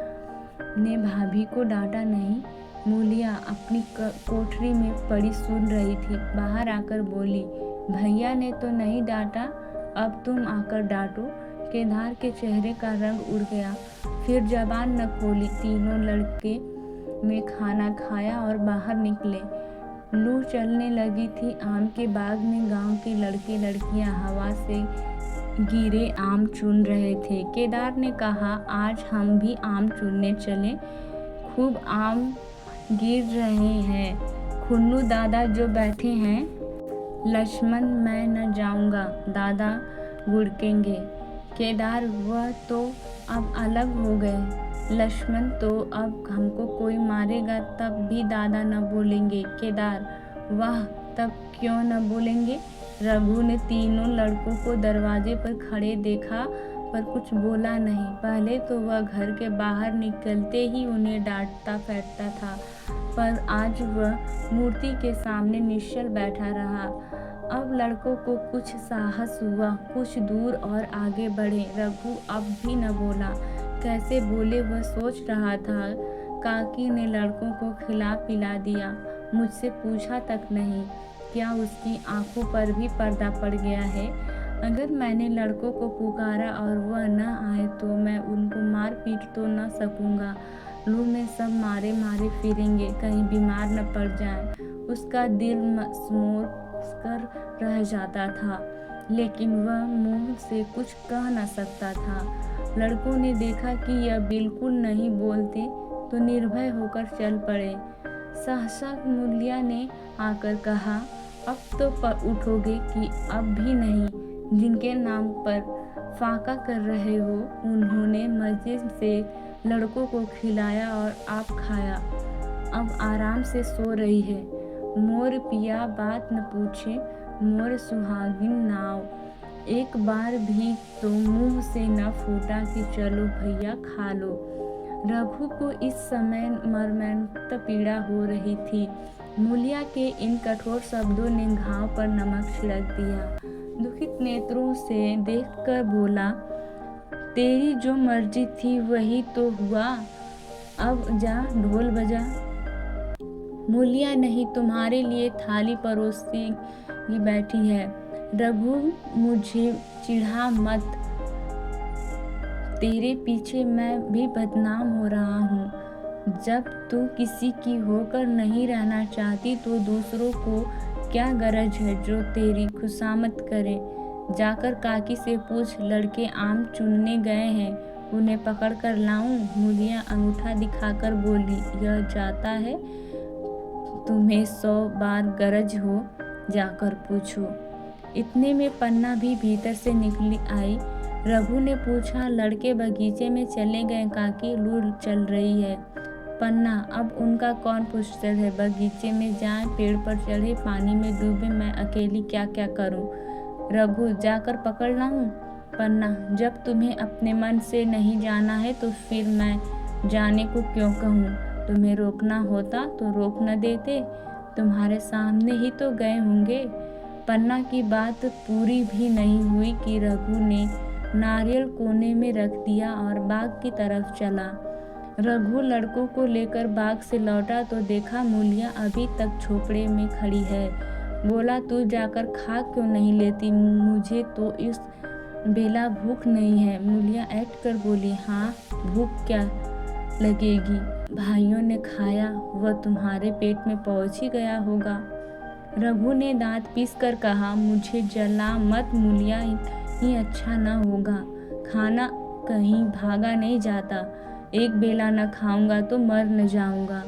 ने भाभी को डांटा नहीं। मूलिया अपनी कोठरी में पड़ी सुन रही थी, बाहर आकर बोली, भैया ने तो नहीं डांटा, अब तुम आकर डांटो। केदार के चेहरे का रंग उड़ गया, फिर जबान न खोली। तीनों लड़के ने खाना खाया और बाहर निकले। लू चलने लगी थी। आम के बाग में गांव के लड़के लड़कियां हवा से गिरे आम चुन रहे थे। केदार ने कहा, आज हम भी आम चुनने चले, खूब आम गिर रहे हैं। खुन्नू दादा जो बैठे हैं। लक्ष्मण, मैं न जाऊंगा, दादा गुड़केंगे। केदार, वह तो अब अलग हो गए। लक्ष्मण, तो अब हमको कोई मारेगा तब भी दादा न बोलेंगे। केदार, वाह, तब क्यों न बोलेंगे? रघु ने तीनों लड़कों को दरवाजे पर खड़े देखा पर कुछ बोला नहीं। पहले तो वह घर के बाहर निकलते ही उन्हें डांटता फैंटता था, पर आज वह मूर्ति के सामने निश्चल बैठा रहा। अब लड़कों को कुछ साहस हुआ, कुछ दूर और आगे बढ़े। रघु अब भी न बोला। कैसे बोले वह सोच रहा था। काकी ने लड़कों को खिला पिला दिया, मुझसे पूछा तक नहीं। क्या उसकी आंखों पर भी पर्दा पड़ गया है? अगर मैंने लड़कों को पुकारा और वह न आए तो मैं उनको मार पीट तो न सकूंगा। लू में सब मारे मारे फिरेंगे, कहीं बीमार न पड़ जाए। उसका दिल मसमोर कर रह जाता था, लेकिन वह मुंह से कुछ कह न सकता था। लड़कों ने देखा कि यह बिल्कुल नहीं बोलते तो निर्भय होकर चल पड़े। सहसा मूलिया ने आकर कहा, अब तो उठोगे कि अब भी नहीं? जिनके नाम पर फाका कर रहे हो, उन्होंने मजे से लड़कों को खिलाया और आप खाया, अब आराम से सो रही है। मोर पिया बात न पूछे, मोर सुहागिन नाव। एक बार भी तो मुंह से न फूटा कि चलो भैया खा लो। रघु को इस समय मर्मान्त पीड़ा हो रही थी। मूलिया के इन कठोर शब्दों ने घाव पर नमक छिड़क दिया। दुखित नेत्रों से देखकर बोला, तेरी जो मर्जी थी वही तो हुआ, अब जा ढोल बजा। मूलिया नहीं, तुम्हारे लिए थाली परोसी बैठी है। रघु, मुझे चिढ़ा मत, तेरे पीछे मैं भी बदनाम हो रहा हूँ। जब तू किसी की होकर नहीं रहना चाहती तो दूसरों को क्या गरज है जो तेरी खुशामद करे। जाकर काकी से पूछ, लड़के आम चुनने गए हैं, उन्हें पकड़ कर लाऊं? मूलिया अंगूठा दिखाकर बोली, यह जाता है, तुम्हें 100 बार गरज हो, जाकर पूछो। इतने में पन्ना भी भीतर से निकली आई। रघु ने पूछा, लड़के बगीचे में चले गए काकी, लू चल रही है। पन्ना, अब उनका कौन पूछता है, बगीचे में जाएं, पेड़ पर चढ़े, पानी में डूबे, मैं अकेली क्या क्या करूं? रघु, जाकर पकड़ लाऊं? पन्ना, जब तुम्हें अपने मन से नहीं जाना है तो फिर मैं जाने को क्यों कहूँ? तुम्हें रोकना होता तो रोक न देते, तुम्हारे सामने ही तो गए होंगे। पन्ना की बात पूरी भी नहीं हुई कि रघु ने नारियल कोने में रख दिया और बाग की तरफ चला। रघु लड़कों को लेकर बाग से लौटा तो देखा मूलिया अभी तक झोपड़े में खड़ी है। बोला, तू जाकर खा क्यों नहीं लेती? मुझे तो इस बेला भूख नहीं है। मूलिया ऐठ कर बोली, हाँ, भूख क्या लगेगी, भाइयों ने खाया, वह तुम्हारे पेट में पहुंच ही गया होगा। रघु ने दांत पीस कर कहा, मुझे जला मत मूलिया, ही अच्छा न होगा। खाना कहीं भागा नहीं जाता, एक बेला न खाऊंगा तो मर न जाऊंगा।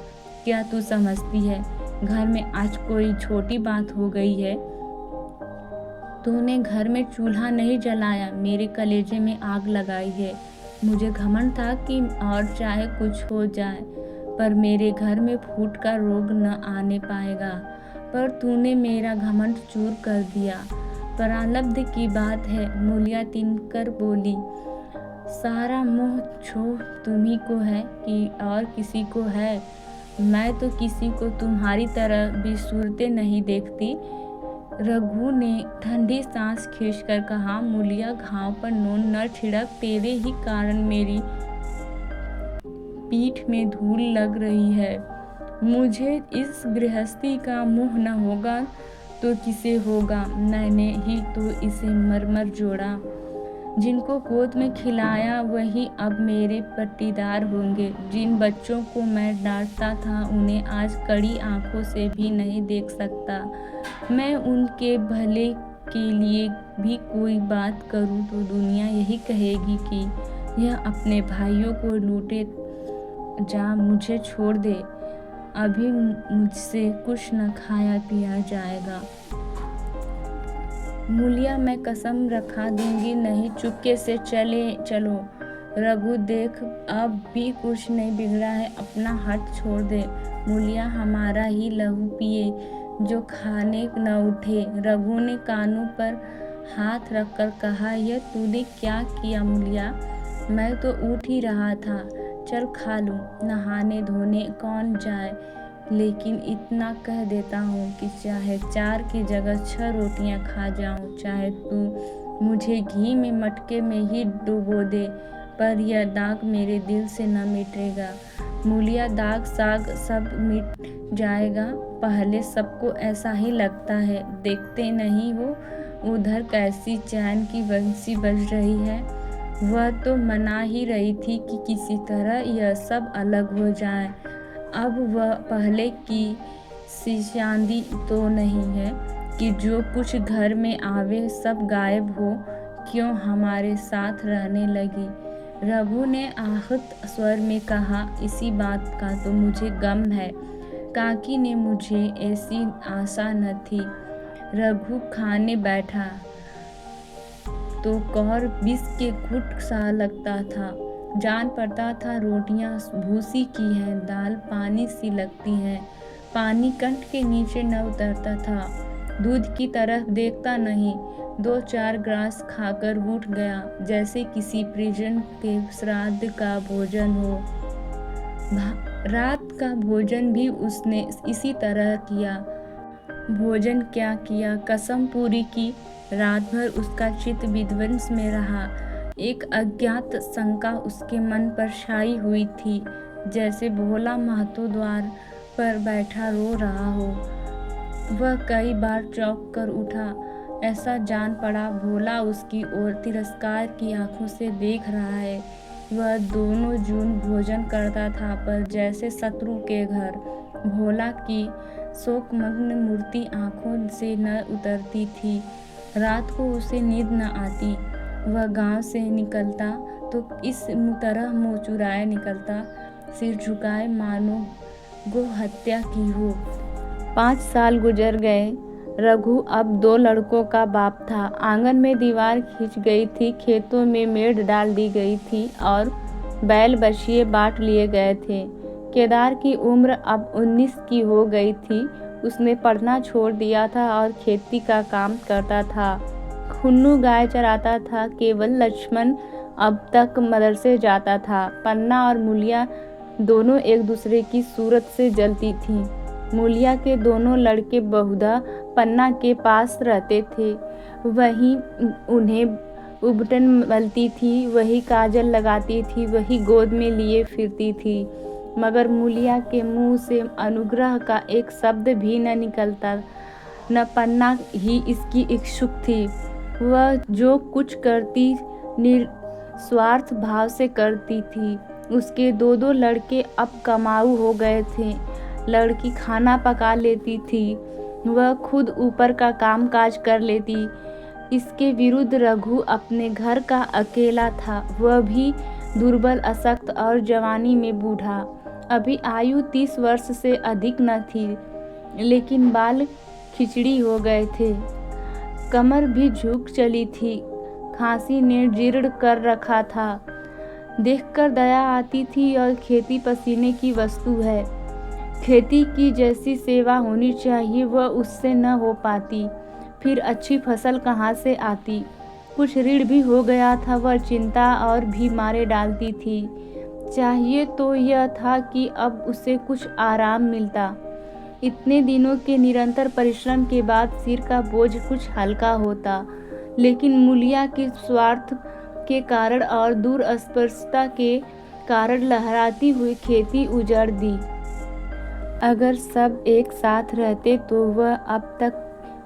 क्या तू समझती है घर में आज कोई छोटी बात हो गई है? तूने घर में चूल्हा नहीं जलाया, मेरे कलेजे में आग लगाई है। मुझे घमंड था कि और चाहे कुछ हो जाए पर मेरे घर में फूट का रोग न आने पाएगा, पर तूने मेरा घमंड चूर कर दिया। प्रारब्ध की बात है। मूलिया तिनकर बोली, सारा मोह छोड़ तुम्ही को है कि और किसी को है? मैं तो किसी को तुम्हारी तरह भी सूरतें नहीं देखती। रघु ने ठंडी सांस खींचकर कहा, मूलिया, घाव पर नून न छिड़क, तेरे ही कारण मेरी पीठ में धूल लग रही है। मुझे इस गृहस्थी का मोह न होगा तो किसे होगा? मैंने ही तो इसे मरमर जोड़ा। जिनको गोद में खिलाया वही अब मेरे पट्टीदार होंगे। जिन बच्चों को मैं डांटता था उन्हें आज कड़ी आंखों से भी नहीं देख सकता। मैं उनके भले के लिए भी कोई बात करूं तो दुनिया यही कहेगी कि यह अपने भाइयों को लूटे जा, मुझे छोड़ दे, अभी मुझसे कुछ न खाया पिया जाएगा। मूलिया, मैं कसम रखा दूंगी नहीं, चुपके से चलो। रघु, देख अब भी कुछ नहीं बिगड़ा है, अपना हाथ छोड़ दे। मूलिया, हमारा ही लहू पिए जो खाने न उठे। रघु ने कानों पर हाथ रखकर कहा, यह तूने क्या किया मूलिया? मैं तो उठ ही रहा था, चल खा लूं, नहाने धोने कौन जाए, लेकिन इतना कह देता हूँ कि चाहे 4 की जगह 6 रोटियाँ खा जाऊँ, चाहे तू मुझे घी में मटके में ही डुबो दे, पर यह दाग मेरे दिल से न मिटेगा। मूलिया, दाग साग सब मिट जाएगा, पहले सबको ऐसा ही लगता है, देखते नहीं हो उधर कैसी चैन की बंसी बज रही है। वह तो मना ही रही थी कि किसी तरह यह सब अलग हो जाए। अब वह पहले की सी चांदी तो नहीं है कि जो कुछ घर में आवे सब गायब हो, क्यों हमारे साथ रहने लगी। रघु ने आहत स्वर में कहा, इसी बात का तो मुझे गम है, काकी ने मुझे ऐसी आशा न थी। रघु खाने बैठा तो कौर विष के घुट सा लगता था। जान पड़ता था रोटियां भूसी की हैं, दाल पानी सी लगती हैं, पानी कंठ के नीचे न उतरता था। दूध की तरफ देखता नहीं, 2-4 ग्रास खाकर उठ गया जैसे किसी परिजन के श्राद्ध का भोजन हो। रात का भोजन भी उसने इसी तरह किया। भोजन क्या किया, कसम पूरी की। रात भर उसका चित्त विध्वंस में रहा। एक अज्ञात शंका उसके मन पर छाई हुई थी, जैसे भोला महतो द्वार पर बैठा रो रहा हो। वह कई बार चौंक कर उठा, ऐसा जान पड़ा भोला उसकी ओर तिरस्कार की आंखों से देख रहा है। वह दोनों जून भोजन करता था, पर जैसे शत्रु के घर। भोला की शोकमग्न मूर्ति आंखों से न उतरती थी। रात को उसे नींद न आती। वह गांव से निकलता तो इस तरह मुँह चुराए निकलता, सिर झुकाए, मानो गो हत्या की हो। 5 साल गुजर गए। रघु अब 2 लड़कों का बाप था। आंगन में दीवार खींच गई थी, खेतों में मेड़ डाल दी गई थी और बैल बछिए बांट लिए गए थे। केदार की उम्र अब 19 की हो गई थी। उसने पढ़ना छोड़ दिया था और खेती का काम करता था। खुन्नू गाय चराता था। केवल लक्ष्मण अब तक मदरसे जाता था। पन्ना और मूलिया दोनों एक दूसरे की सूरत से जलती थीं। मूलिया के दोनों लड़के बहुधा पन्ना के पास रहते थे। वही उन्हें उबटन मलती थी, वही काजल लगाती थी, वही गोद में लिए फिरती थी। मगर मूलिया के मुंह से अनुग्रह का एक शब्द भी न निकलता। न पन्ना ही इसकी इच्छुक थी। वह जो कुछ करती निस्वार्थ भाव से करती थी। उसके 2 लड़के अब कमाऊ हो गए थे। लड़की खाना पका लेती थी, वह खुद ऊपर का काम काज कर लेती। इसके विरुद्ध रघु अपने घर का अकेला था, वह भी दुर्बल, अशक्त और जवानी में बूढ़ा। अभी आयु 30 वर्ष से अधिक न थी, लेकिन बाल खिचड़ी हो गए थे। कमर भी झुक चली थी। खांसी ने जीर्ण कर रखा था। देखकर दया आती थी और खेती पसीने की वस्तु है। खेती की जैसी सेवा होनी चाहिए वह उससे न हो पाती। फिर अच्छी फसल कहाँ से आती। कुछ ऋण भी हो गया था, वह चिंता और भी मारे डालती थी। चाहिए तो यह था कि अब उसे कुछ आराम मिलता। इतने दिनों के निरंतर परिश्रम के बाद सिर का बोझ कुछ हल्का होता, लेकिन मूलिया के स्वार्थ के कारण और दूरस्पर्शता के कारण लहराती हुई खेती उजड़ दी। अगर सब एक साथ रहते तो वह अब तक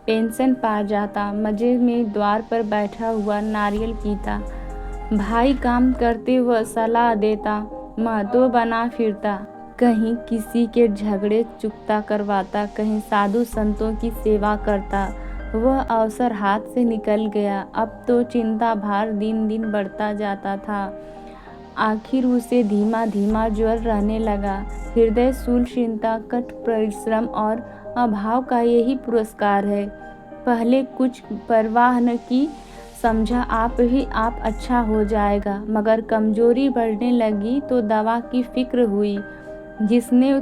पेंशन पा जाता। मजे में द्वार पर बैठा हुआ नारियल पीता। भाई काम करते वह सलाह देता, महतो बना फिरता। कहीं किसी के झगड़े चुकता करवाता, कहीं साधु संतों की सेवा करता। वह अवसर हाथ से निकल गया। अब तो चिंता भार दिन दिन बढ़ता जाता था। आखिर उसे धीमा धीमा ज्वर रहने लगा। हृदय शूल, चिंता, कठ परिश्रम और अभाव का यही पुरस्कार है। पहले कुछ परवाह न की, समझा आप ही आप अच्छा हो जाएगा। मगर कमजोरी बढ़ने लगी तो दवा की फिक्र हुई। जिसने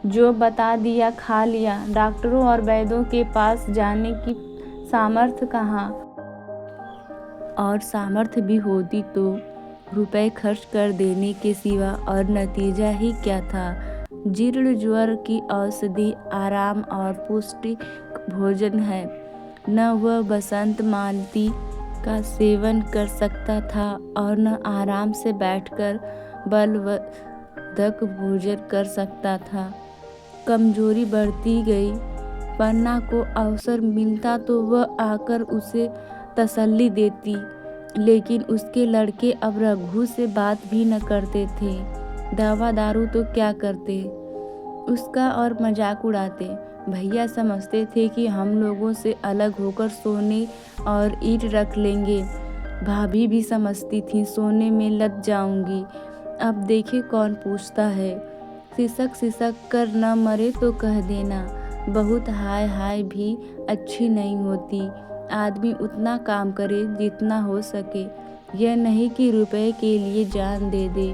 जो बता दिया खा लिया। डॉक्टरों और वैद्यों के पास जाने की सामर्थ्य कहाँ, और सामर्थ्य भी होती तो रुपए खर्च कर देने के सिवा और नतीजा ही क्या था। जीर्ण ज्वर की औषधि आराम और पौष्टिक भोजन है। न वह बसंत मालती का सेवन कर सकता था और न आराम से बैठकर बलवर्धक भोजन कर सकता था। कमजोरी बढ़ती गई। पन्ना को अवसर मिलता तो वह आकर उसे तसल्ली देती, लेकिन उसके लड़के अब रघु से बात भी न करते थे। दवा दारू तो क्या करते, उसका और मजाक उड़ाते। भैया समझते थे कि हम लोगों से अलग होकर सोने और ईंट रख लेंगे। भाभी भी समझती थी सोने में लग जाऊंगी। अब देखे कौन पूछता है। सिसक सिसक कर न मरे तो कह देना। बहुत हाय हाय भी अच्छी नहीं होती। आदमी उतना काम करे जितना हो सके, यह नहीं कि रुपए के लिए जान दे दे।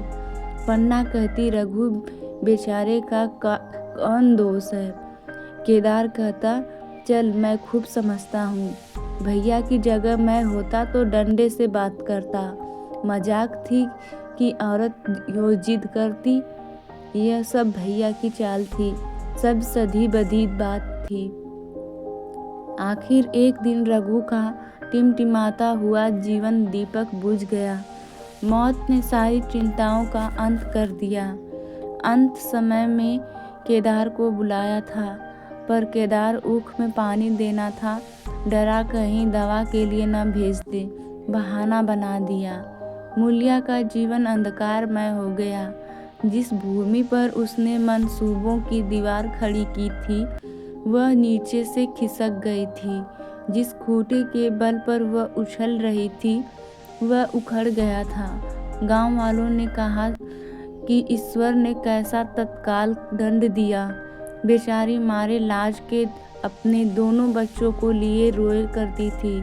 पन्ना कहती, रघु बेचारे का कौन दोष है। केदार कहता, चल मैं खूब समझता हूँ। भैया की जगह मैं होता तो डंडे से बात करता। मजाक थी कि औरत यो जिद करती। यह सब भैया की चाल थी, सब सधी बधी बात थी। आखिर एक दिन रघु का टिमटिमाता हुआ जीवन दीपक बुझ गया। मौत ने सारी चिंताओं का अंत कर दिया। अंत समय में केदार को बुलाया था, पर केदार ऊख में पानी देना था। डरा कहीं दवा के लिए न भेज दे, बहाना बना दिया। मूलिया का जीवन अंधकारमय हो गया। जिस भूमि पर उसने मंसूबों की दीवार खड़ी की थी वह नीचे से खिसक गई थी। जिस खूंटे के बल पर वह उछल रही थी वह उखड़ गया था। गांव वालों ने कहा कि ईश्वर ने कैसा तत्काल दंड दिया। बेचारी मारे लाज के अपने दोनों बच्चों को लिए रोए करती थी।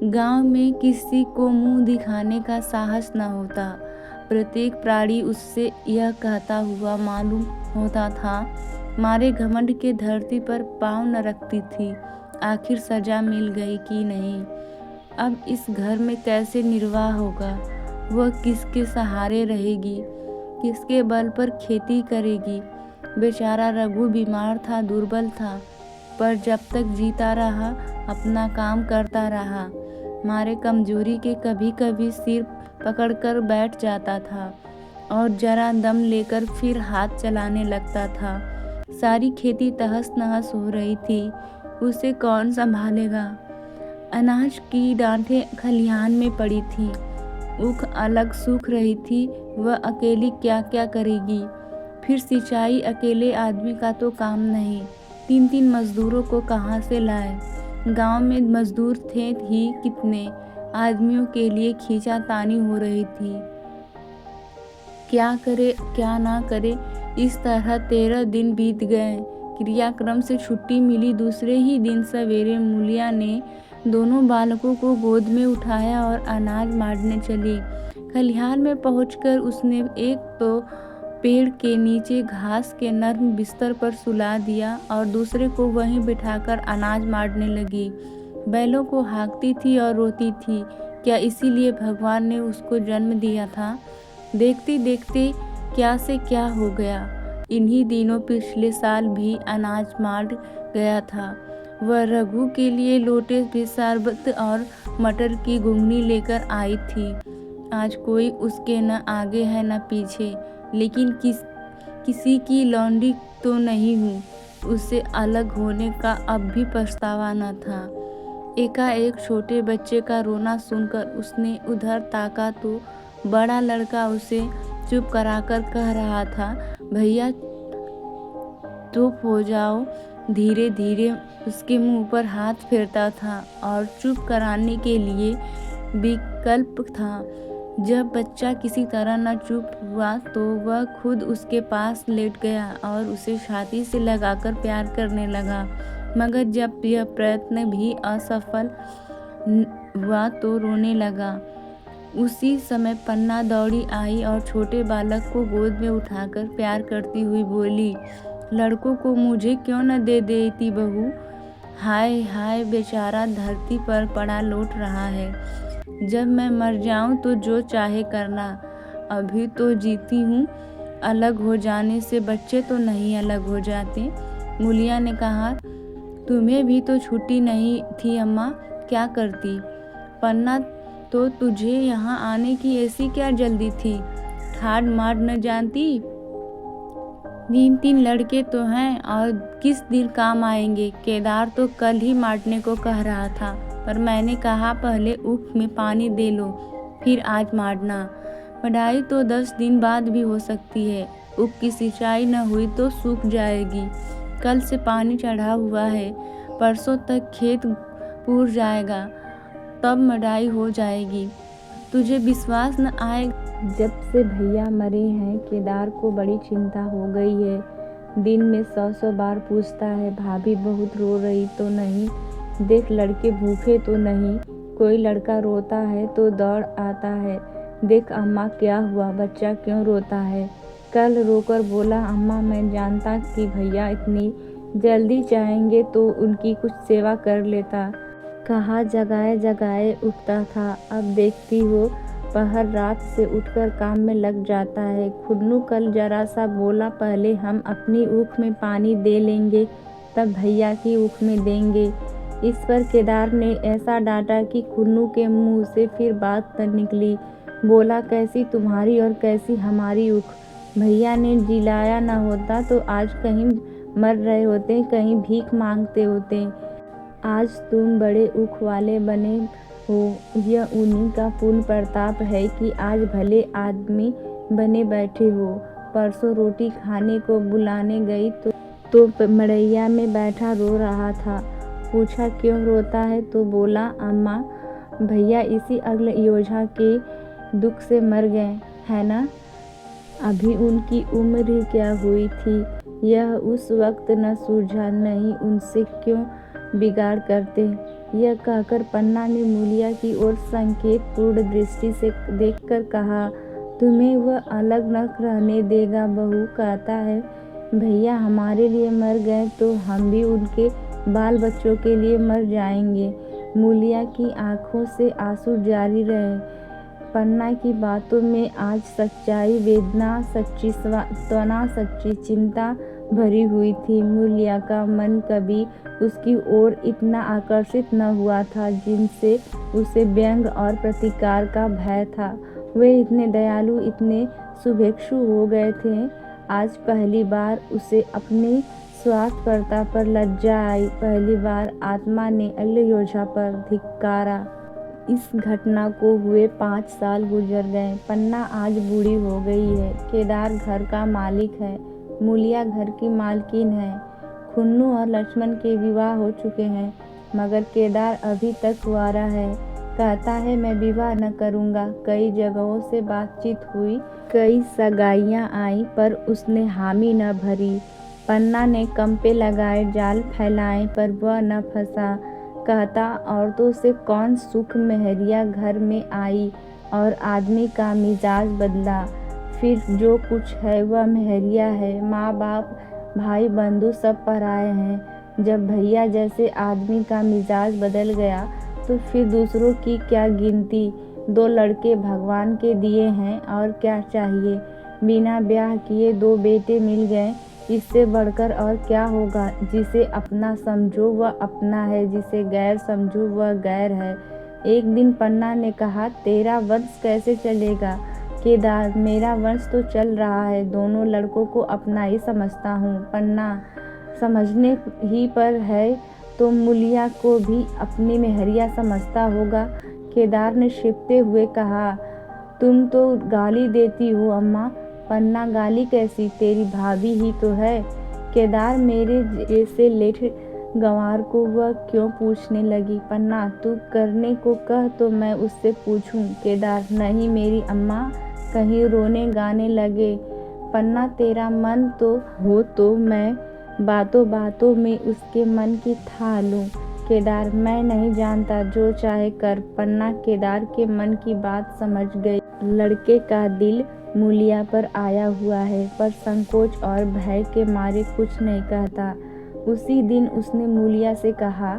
गांव में किसी को मुंह दिखाने का साहस न होता। प्रत्येक प्राणी उससे यह कहता हुआ मालूम होता था, मारे घमंड के धरती पर पाँव न रखती थी। आखिर सजा मिल गई कि नहीं। अब इस घर में कैसे निर्वाह होगा। वह किसके सहारे रहेगी, किसके बल पर खेती करेगी। बेचारा रघु बीमार था, दुर्बल था, पर जब तक जीता रहा अपना काम करता रहा। मारे कमजोरी के कभी कभी सिर पकड़कर बैठ जाता था और जरा दम लेकर फिर हाथ चलाने लगता था। सारी खेती तहस नहस हो रही थी, उसे कौन संभालेगा। अनाज की डांठें खलिहान में पड़ी थी, ऊख अलग सूख रही थी, वह अकेली क्या क्या करेगी। फिर सिंचाई अकेले आदमी का तो काम नहीं, 3-3 मजदूरों को कहाँ से लाए। गांव में मजदूर थे ही कितने, आदमियों के लिए खींचातानी हो रही थी। क्या करे क्या ना करे, इस तरह 13 दिन बीत गए। क्रियाक्रम से छुट्टी मिली दूसरे ही दिन सवेरे मूलिया ने दोनों बालकों को गोद में उठाया और अनाज मारने चली। खलिहान में पहुंचकर उसने एक तो पेड़ के नीचे घास के नर्म बिस्तर पर सुला दिया और दूसरे को वहीं बिठाकर अनाज मारने लगी। बैलों को हाँकती थी और रोती थी। क्या इसीलिए भगवान ने उसको जन्म दिया था। देखते देखते क्या से क्या हो गया। इन्हीं दिनों पिछले साल भी अनाज मार गया था। वह रघु के लिए लोटे में शरबत और मटर की घुघनी लेकर आई थी। आज कोई उसके न आगे है न पीछे, लेकिन किसी की लौंडी तो नहीं हूँ। उससे अलग होने का अब भी पछतावा न था। एकाएक छोटे बच्चे का रोना सुनकर उसने उधर ताका तो बड़ा लड़का उसे चुप कराकर कह रहा था, भैया चुप हो जाओ। धीरे धीरे उसके मुंह पर हाथ फेरता था और चुप कराने के लिए विकल्प था। जब बच्चा किसी तरह न चुप हुआ तो वह खुद उसके पास लेट गया और उसे छाती से लगाकर प्यार करने लगा। मगर जब यह प्रयत्न भी असफल हुआ तो रोने लगा। उसी समय पन्ना दौड़ी आई और छोटे बालक को गोद में उठाकर प्यार करती हुई बोली, लड़कों को मुझे क्यों न दे देती बहू। हाय हाय, बेचारा धरती पर पड़ा लौट रहा है। जब मैं मर जाऊं तो जो चाहे करना, अभी तो जीती हूँ। अलग हो जाने से बच्चे तो नहीं अलग हो जाते। मूलिया ने कहा, तुम्हें भी तो छुट्टी नहीं थी अम्मा, क्या करती। पन्ना, तो तुझे यहाँ आने की ऐसी क्या जल्दी थी, ठाड़ मार न जानती। 3 लड़के तो हैं और किस दिन काम आएंगे। केदार तो कल ही मारने को कह रहा था, पर मैंने कहा पहले ऊख में पानी दे लो फिर आज मारना। मढ़ाई तो 10 दिन बाद भी हो सकती है। ऊख की सिंचाई न हुई तो सूख जाएगी। कल से पानी चढ़ा हुआ है, परसों तक खेत पूर जाएगा, तब मढ़ाई हो जाएगी। तुझे विश्वास न आए। जब से भैया मरे हैं केदार को बड़ी चिंता हो गई है। दिन में 100 बार पूछता है, भाभी बहुत रो रही तो नहीं, देख लड़के भूखे तो नहीं। कोई लड़का रोता है तो दौड़ आता है, देख अम्मा क्या हुआ, बच्चा क्यों रोता है। कल रोकर बोला, अम्मा मैं जानता कि भैया इतनी जल्दी चाहेंगे तो उनकी कुछ सेवा कर लेता। कहाँ जगाए जगाए उठता था, अब देखती हो पहर रात से उठकर काम में लग जाता है। खुन्नू कल जरा सा बोला, पहले हम अपनी ऊख में पानी दे लेंगे तब भैया की ऊख में देंगे। इस पर केदार ने ऐसा डांटा कि खुन्नू के मुंह से फिर बात न निकली। बोला, कैसी तुम्हारी और कैसी हमारी ऊख। भैया ने जिलाया न होता तो आज कहीं मर रहे होते, कहीं भीख मांगते होते। आज तुम बड़े ऊख वाले बने, हो। यह उन्हीं का पूर्ण प्रताप है कि आज भले आदमी बने बैठे हो। परसों रोटी खाने को बुलाने गई तो मड़ैया में बैठा रो रहा था। पूछा क्यों रोता है तो बोला अम्मा भैया इसी अगले योझा के दुख से मर गए है ना। अभी उनकी उम्र ही क्या हुई थी। यह उस वक्त न सूझा नहीं उनसे क्यों बिगाड़ करते। यह कहकर पन्ना ने मूलिया की ओर संकेत पूर्ण दृष्टि से देखकर कहा तुम्हें वह अलग न रहने देगा। बहू कहता है भैया हमारे लिए मर गए तो हम भी उनके बाल बच्चों के लिए मर जाएंगे। मूलिया की आंखों से आंसू जारी रहे। पन्ना की बातों में आज सच्चाई वेदना सच्ची सांत्वना सच्ची चिंता भरी हुई थी। मूलिया का मन कभी उसकी ओर इतना आकर्षित न हुआ था जिनसे उसे व्यंग और प्रतिकार का भय था। वे इतने दयालु इतने शुभेक्षु हो गए थे। आज पहली बार उसे अपनी स्वार्थपरता पर लज्जा आई। पहली बार आत्मा ने अल्लयोझा पर धिक्कारा। इस घटना को हुए 5 साल गुजर गए। पन्ना आज बूढ़ी हो गई है। केदार घर का मालिक है। मूलिया घर की मालकिन है। खुन्नू और लक्ष्मण के विवाह हो चुके हैं मगर केदार अभी तक कुंवारा है। कहता है मैं विवाह न करूँगा। कई जगहों से बातचीत हुई कई सगाइयाँ आई पर उसने हामी न भरी। पन्ना ने कंपे लगाए जाल फैलाए पर वह न फंसा। कहता औरतों से कौन सुख मेहरिया घर में आई और आदमी का मिजाज बदला। फिर जो कुछ है वह मेहरिया है। माँ बाप भाई बंधु सब पराए हैं। जब भैया जैसे आदमी का मिजाज बदल गया तो फिर दूसरों की क्या गिनती। 2 लड़के भगवान के दिए हैं और क्या चाहिए। बिना ब्याह किए 2 बेटे मिल गए इससे बढ़कर और क्या होगा। जिसे अपना समझो वह अपना है जिसे गैर समझो वह गैर है। एक दिन पन्ना ने कहा तेरा वंश कैसे चलेगा। केदार मेरा वंश तो चल रहा है। दोनों लड़कों को अपना ही समझता हूँ। पन्ना समझने ही पर है तो मूलिया को भी अपनी मेहरिया समझता होगा। केदार ने छिपते हुए कहा तुम तो गाली देती हो अम्मा। पन्ना गाली कैसी तेरी भाभी ही तो है। केदार मेरे जैसे लेठ गंवार को वह क्यों पूछने लगी। पन्ना तू करने को कह तो मैं उससे पूछूं। केदार नहीं मेरी अम्मा। कहीं रोने गाने लगे। पन्ना तेरा मन तो हो तो मैं बातों बातों में उसके मन की था लूं। केदार मैं नहीं जानता जो चाहे कर। पन्ना केदार के मन की बात समझ गई। लड़के का दिल मूलिया पर आया हुआ है पर संकोच और भय के मारे कुछ नहीं कहता। उसी दिन उसने मूलिया से कहा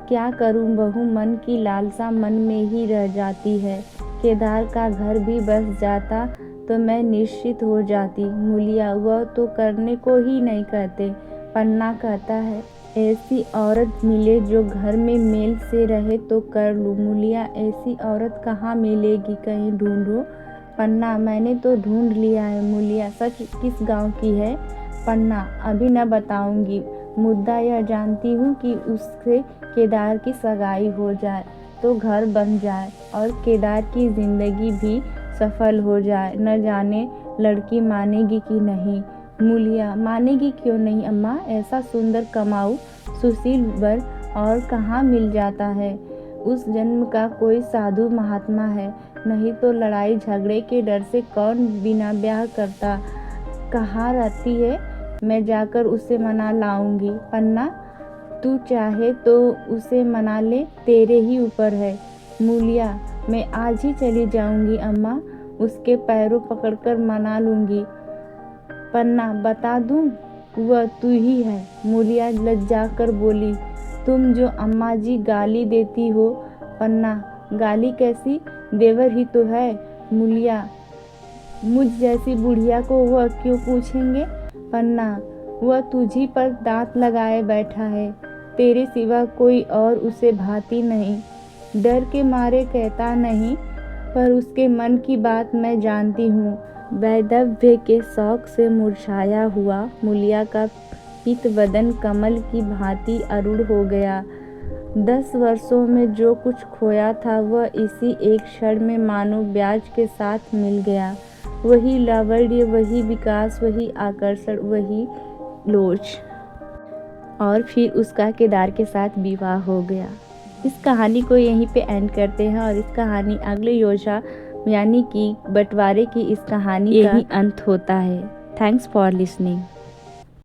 क्या करूं बहू मन की लालसा मन में ही रह जाती है। केदार का घर भी बस जाता तो मैं निश्चित हो जाती। मूलिया वह तो करने को ही नहीं कहते। पन्ना कहता है ऐसी औरत मिले जो घर में मेल से रहे तो कर लूँ। मूलिया ऐसी औरत कहाँ मिलेगी कहीं ढूंढो। पन्ना मैंने तो ढूंढ लिया है। मूलिया सच किस गांव की है। पन्ना अभी न बताऊंगी। मुद्दा यह जानती हूँ कि उससे केदार की सगाई हो जाए तो घर बन जाए और केदार की जिंदगी भी सफल हो जाए। न जाने लड़की मानेगी कि नहीं। मूलिया मानेगी क्यों नहीं अम्मा। ऐसा सुंदर कमाऊ सुशील वर और कहाँ मिल जाता है। उस जन्म का कोई साधु महात्मा है। नहीं तो लड़ाई झगड़े के डर से कौन बिना ब्याह करता। कहाँ रहती है मैं जाकर उसे मना लाऊंगी। पन्ना तू चाहे तो उसे मना ले तेरे ही ऊपर है। मूलिया मैं आज ही चली जाऊंगी अम्मा। उसके पैरों पकड़कर मना लूंगी। पन्ना बता दूं वह तू ही है। मूलिया लज्जा कर बोली तुम जो अम्मा जी गाली देती हो। पन्ना गाली कैसी देवर ही तो है। मूलिया मुझ जैसी बुढ़िया को वह क्यों पूछेंगे। पन्ना वह तुझी पर दांत लगाए बैठा है। तेरे सिवा कोई और उसे भाती नहीं। डर के मारे कहता नहीं पर उसके मन की बात मैं जानती हूँ। वैधव्य के शौक से मुरझाया हुआ मूलिया का पीत बदन कमल की भांति अरूढ़ हो गया। 10 वर्षों में जो कुछ खोया था वह इसी एक क्षण में मानो ब्याज के साथ मिल गया। वही लावण्य, वही विकास, वही आकर्षण, वही लोच। और फिर उसका केदार के साथ विवाह हो गया। इस कहानी को यहीं पे एंड करते हैं और इस कहानी अगले योजा यानी कि बंटवारे की इस कहानी का यही अंत होता है। Thanks for listening.